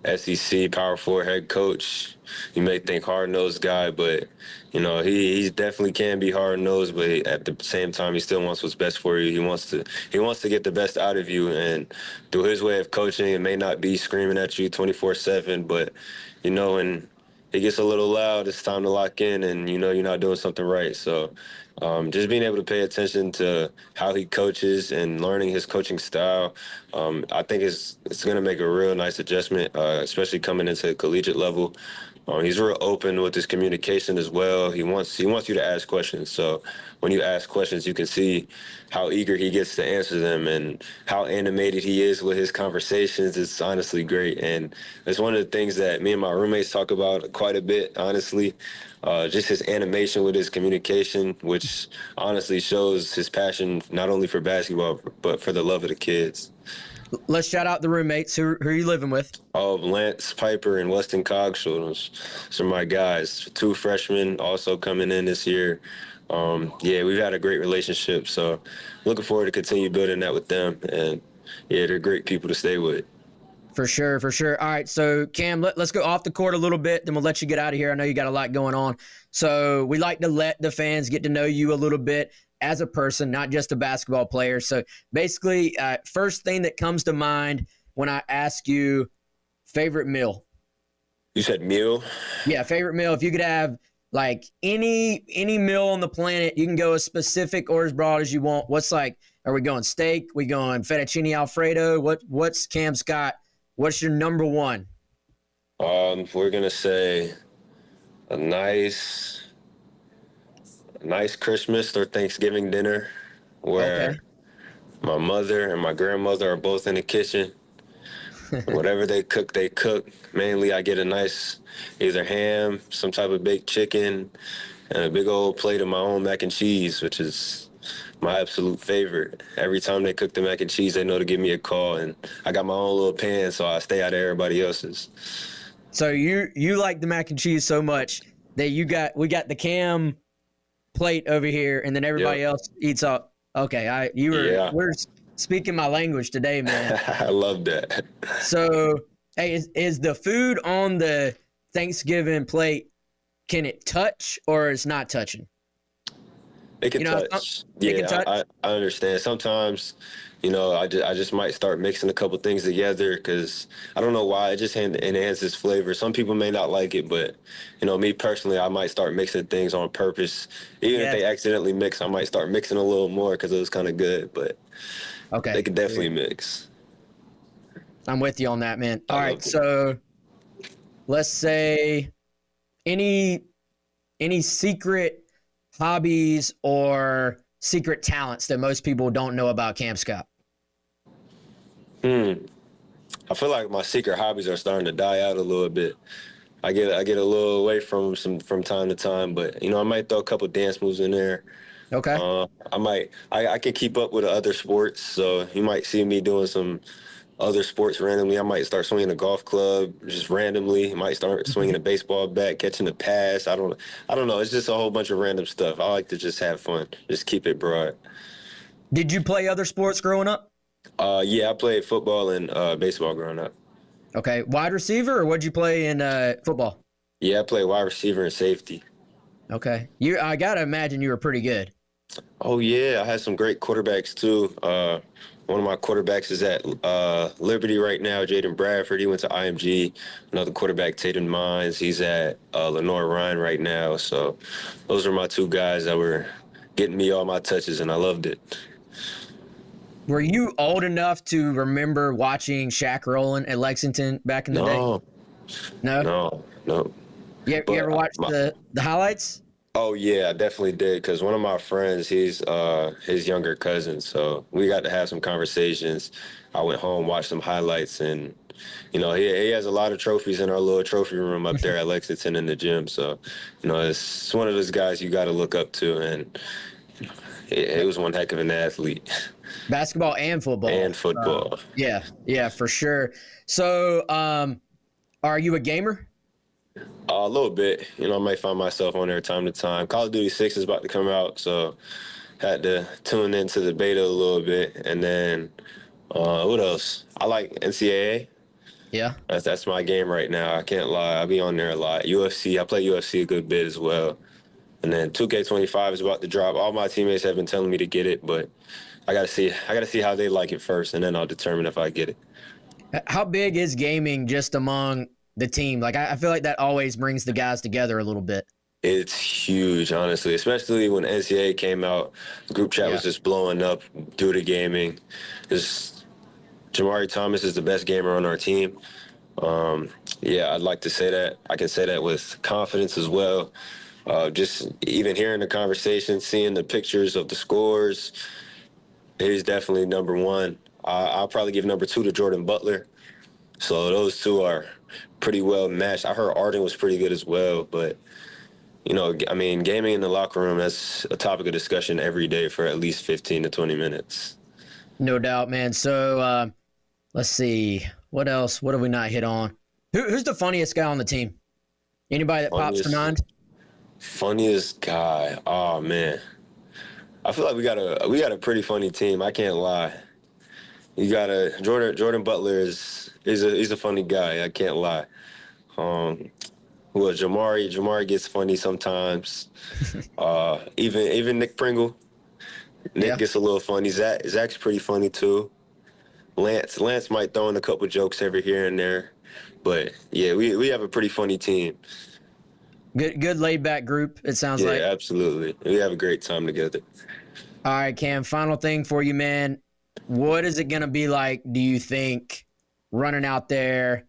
I SEC Power 4 head coach. You may think hard-nosed guy, but he definitely can be hard-nosed. But at the same time, he still wants what's best for you. He wants to get the best out of you, and through his way of coaching, it may not be screaming at you 24/7, but when it gets a little loud, it's time to lock in, and you're not doing something right. So just being able to pay attention to how he coaches and learning his coaching style, I think it's going to make a real nice adjustment, especially coming into the collegiate level. He's real open with his communication as well. He wants you to ask questions. So when you ask questions, you can see how eager he gets to answer them and how animated he is with his conversations. It's honestly great. And it's one of the things that me and my roommates talk about quite a bit, honestly. Just his animation with his communication, which honestly shows his passion not only for basketball, but for the love of the kids. Let's shout out the roommates. Who are you living with? Oh, Lance Piper and Weston Cogshaw. Those are my guys. 2 freshmen also coming in this year. We've had a great relationship, so looking forward to continue building that with them. And, they're great people to stay with. For sure, for sure. All right, so Cam, let's go off the court a little bit, then we'll let you get out of here. I know you got a lot going on. So we like to let the fans get to know you a little bit as a person, not just a basketball player. So basically, first thing that comes to mind when I ask you favorite meal. You said meal? Yeah, favorite meal. If you could have like any meal on the planet, you can go as specific or as broad as you want. What's like, are we going steak? We going fettuccine Alfredo? What's Cam Scott? What's your number one? We're gonna say a nice Christmas or Thanksgiving dinner where my mother and my grandmother are both in the kitchen. Whatever they cook. Mainly I get a nice either ham, some type of baked chicken, and a big old plate of my own mac and cheese, which is my absolute favorite. Every time they cook the mac and cheese, they know to give me a call, and I got my own little pan, so I stay out of everybody else's. So you like the mac and cheese so much that we got the Cam plate over here, and then everybody else eats up. Okay, we're speaking my language today, man. I love that. So, hey, is the food on the Thanksgiving plate, can it touch or it's not touching? It can touch. I understand. Sometimes, I just might start mixing a couple things together because I don't know why. It just enhances flavor. Some people may not like it, but, me personally, I might start mixing things on purpose. Even if they accidentally mix, I might start mixing a little more because it was kind of good. But they can definitely mix. I'm with you on that, man. All right, so let's say any secret hobbies or secret talents that most people don't know about Cam Scott? I feel like my secret hobbies are starting to die out a little bit. I get a little away from them from time to time, but I might throw a couple dance moves in there. Okay. I can keep up with the other sports, so you might see me doing some other sports randomly. I might start swinging a golf club just randomly. I might start swinging a baseball bat, catching a pass. I don't know. It's just a whole bunch of random stuff. I like to just have fun, just keep it broad. Did you play other sports growing up? Yeah, I played football and baseball growing up. Okay, wide receiver, or what'd you play in football? Yeah, I played wide receiver and safety. Okay, I gotta imagine you were pretty good. Oh yeah, I had some great quarterbacks too. One of my quarterbacks is at Liberty right now, Jaden Bradford. He went to IMG. Another quarterback, Tatum Mines, he's at Lenore Ryan right now. So those are my two guys that were getting me all my touches, and I loved it. Were you old enough to remember watching Shaq Rowland at Lexington back in the day? No. You ever watched the highlights? Oh, yeah, I definitely did, because one of my friends, he's his younger cousin, so we got to have some conversations. I went home, watched some highlights, and, he has a lot of trophies in our little trophy room up there at Lexington in the gym, so, it's one of those guys you got to look up to, and he was one heck of an athlete. Basketball and football. Yeah, for sure. So, are you a gamer? A little bit. I might find myself on there time to time. Call of Duty 6 is about to come out, so had to tune into the beta a little bit. And then, what else? I like NCAA. Yeah. That's my game right now. I can't lie. I'll be on there a lot. UFC, I play UFC a good bit as well. And then 2K25 is about to drop. All my teammates have been telling me to get it, but I gotta see how they like it first, and then I'll determine if I get it. How big is gaming just among the team? Like, I feel like that always brings the guys together a little bit. It's huge, honestly, especially when NCAA came out. The group chat was just blowing up due to gaming. Jamari Thomas is the best gamer on our team. I'd like to say that. I can say that with confidence as well. Just even hearing the conversation, seeing the pictures of the scores, he's definitely number one. I'll probably give number two to Jordan Butler. So those two are pretty well matched. I heard Arden was pretty good as well, but gaming in the locker room, that's a topic of discussion every day for at least 15 to 20 minutes. No doubt, man. So let's see. What else? What have we not hit on? Who's the funniest guy on the team? Anybody that pops to mind? Funniest guy. Oh man. I feel like we got a pretty funny team. I can't lie. you got Jordan Butler he's a funny guy. I can't lie. Well, Jamari gets funny sometimes. Even Nick Pringle. Nick gets a little funny. Zach's pretty funny too. Lance might throw in a couple jokes every here and there. But yeah, we have a pretty funny team. Good laid back group, it sounds like. Yeah, absolutely. We have a great time together. All right, Cam, final thing for you, man. What is it going to be like, do you think, running out there?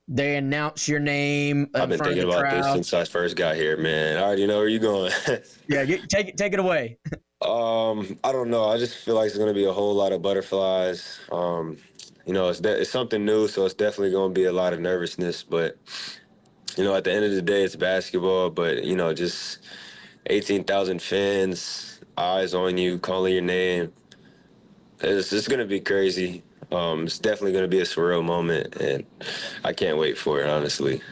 They announce your name. I've been thinking about this since I first got here, man. I already know where you're going. Yeah, take it away. I don't know. I just feel like it's going to be a whole lot of butterflies. It's something new, so it's definitely going to be a lot of nervousness. But, at the end of the day, it's basketball. But, just 18,000 fans, eyes on you, calling your name. It's going to be crazy. It's definitely going to be a surreal moment, and I can't wait for it, honestly.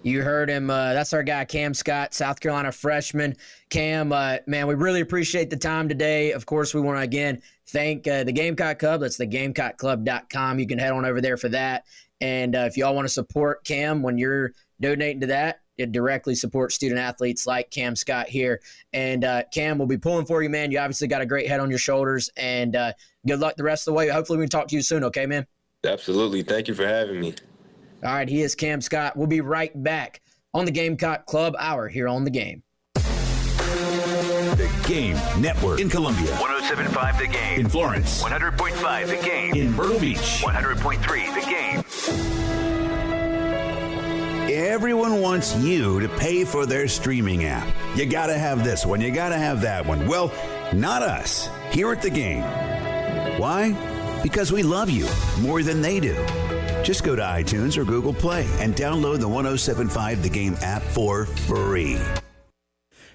You heard him. That's our guy, Cam Scott, South Carolina freshman. Cam, man, we really appreciate the time today. Of course, we want to, again, thank the Gamecock Club. That's the GamecockClub.com. You can head on over there for that. And if y'all want to support Cam when you're donating to that, it directly supports student athletes like Cam Scott here. And Cam, we'll be pulling for you, man. You obviously got a great head on your shoulders, and good luck the rest of the way. Hopefully we can talk to you soon, okay, man? Absolutely. Thank you for having me. All right, he is Cam Scott. We'll be right back on the Gamecock Club Hour here on The Game. The Game Network in Columbia. 107.5 The Game. In Florence. 100.5 The Game. In Myrtle Beach. 100.3 The Game. Everyone wants you to pay for their streaming app. You gotta have this one, you gotta have that one. Well, not us, here at The Game. Why? Because we love you more than they do. Just go to iTunes or Google Play and download the 107.5 The Game app for free.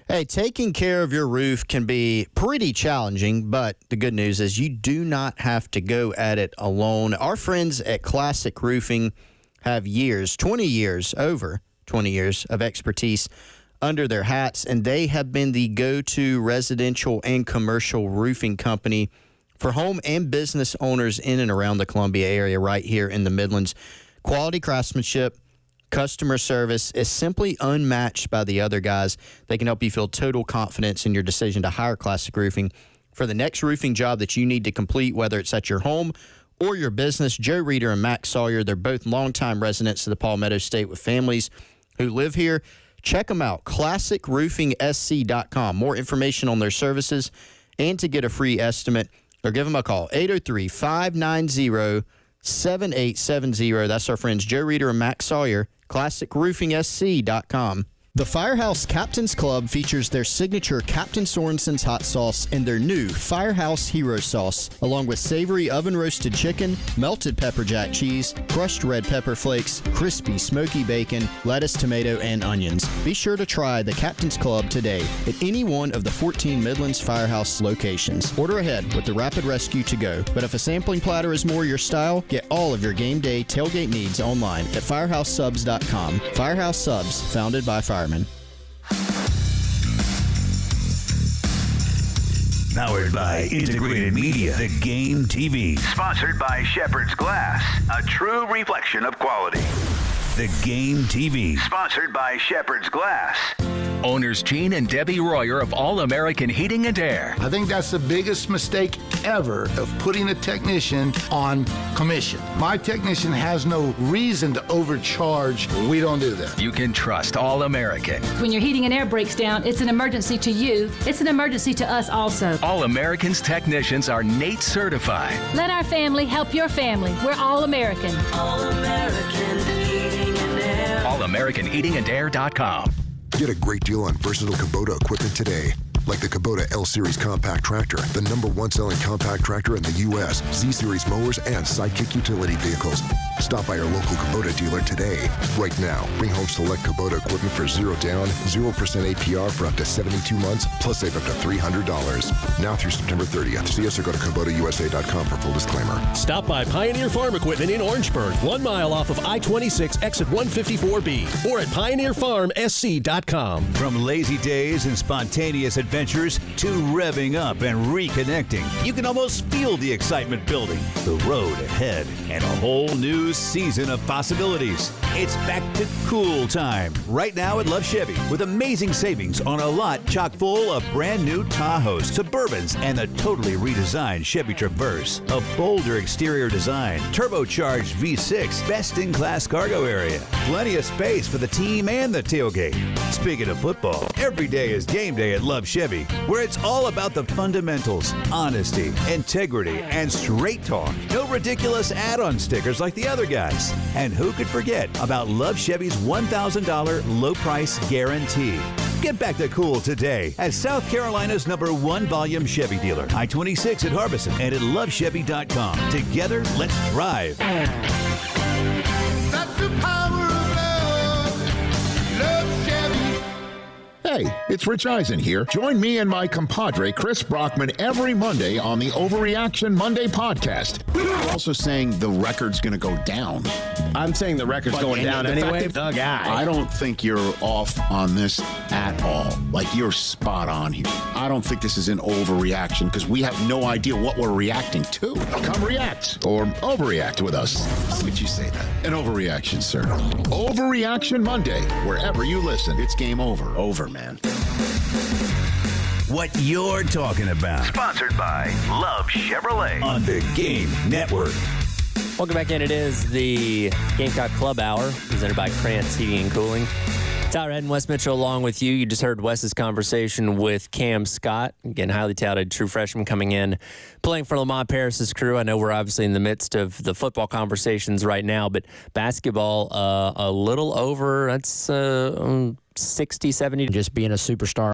Hey, taking care of your roof can be pretty challenging, but the good news is you do not have to go at it alone. Our friends at Classic Roofing have over 20 years of expertise under their hats, and they have been the go-to residential and commercial roofing company for home and business owners in and around the Columbia area right here in the Midlands. Quality craftsmanship, customer service is simply unmatched by the other guys. They can help you feel total confidence in your decision to hire Classic Roofing for the next roofing job that you need to complete, whether it's at your home or your business. Joe Reeder and Max Sawyer, they're both longtime residents of the Palmetto State with families who live here. Check them out, classicroofingsc.com. More information on their services and to get a free estimate, or give them a call, 803-590-7870. That's our friends Joe Reeder and Max Sawyer, classicroofingsc.com. The Firehouse Captain's Club features their signature Captain Sorensen's hot sauce and their new Firehouse Hero Sauce, along with savory oven-roasted chicken, melted pepper jack cheese, crushed red pepper flakes, crispy smoky bacon, lettuce, tomato, and onions. Be sure to try the Captain's Club today at any one of the 14 Midlands Firehouse locations. Order ahead with the Rapid Rescue to go. But if a sampling platter is more your style, get all of your game day tailgate needs online at firehousesubs.com. Firehouse Subs, founded by firemen. Powered by Integrated Media, The Game TV. Sponsored by Shepherd's Glass, a true reflection of quality. The Game TV. Sponsored by Shepherd's Glass. Owners Gene and Debbie Royer of All American Heating and Air. I think that's the biggest mistake ever of putting a technician on commission. My technician has no reason to overcharge. We don't do that. You can trust All American. When your heating and air breaks down, it's an emergency to you. It's an emergency to us also. All American's technicians are NATE certified. Let our family help your family. We're All American. All American Heating and Air. AllAmericanHeatingandAir.com. Get a great deal on versatile Kubota equipment today. Like the Kubota L-Series compact tractor, the #1 selling compact tractor in the U.S., Z-Series mowers, and Sidekick utility vehicles. Stop by your local Kubota dealer today. Right now, bring home select Kubota equipment for 0 down, 0% APR for up to 72 months, plus save up to $300. Now through September 30th. See us or go to KubotaUSA.com for full disclaimer. Stop by Pioneer Farm Equipment in Orangeburg, 1 mile off of I-26, exit 154B, or at PioneerFarmSC.com. From lazy days and spontaneous adventures to revving up and reconnecting, you can almost feel the excitement building, the road ahead, and a whole new season of possibilities. It's back to cool time right now at Love Chevy with amazing savings on a lot chock full of brand new Tahoes, Suburbans, and the totally redesigned Chevy Traverse. A bolder exterior design, turbocharged V6, best-in-class cargo area, plenty of space for the team and the tailgate. Speaking of football, every day is game day at Love Chevy, where it's all about the fundamentals, honesty, integrity, and straight talk. No ridiculous add-on stickers like the other guys. And who could forget about Love Chevy's $1,000 low price guarantee? Get back to cool today at South Carolina's #1 volume Chevy dealer, I-26 at Harbison, and at lovechevy.com. Together, let's drive. That's the power of love. Love Chevy. Hey, it's Rich Eisen here. Join me and my compadre, Chris Brockman, every Monday on the Overreaction Monday podcast. We're also saying the record's going to go down. I'm saying the record's going down anyway. The guy. I don't think you're off on this at all. Like, you're spot on here. I don't think this is an overreaction because we have no idea what we're reacting to. Come react or overreact with us. How would you say that? An overreaction, sir. Overreaction Monday. Wherever you listen, it's game over. Over, man. What you're talking about. Sponsored by Love Chevrolet On the Game Network. Welcome back in. It is the Gamecock Club Hour, presented by Krantz Heating and Cooling. Tyler Head and Wes Mitchell along with you. You just heard Wes's conversation with Cam Scott, again, highly touted true freshman coming in, playing for Lamont Paris's crew. I know we're obviously in the midst of the football conversations right now, but basketball a little over, that's 60, 70. Just being a superstar.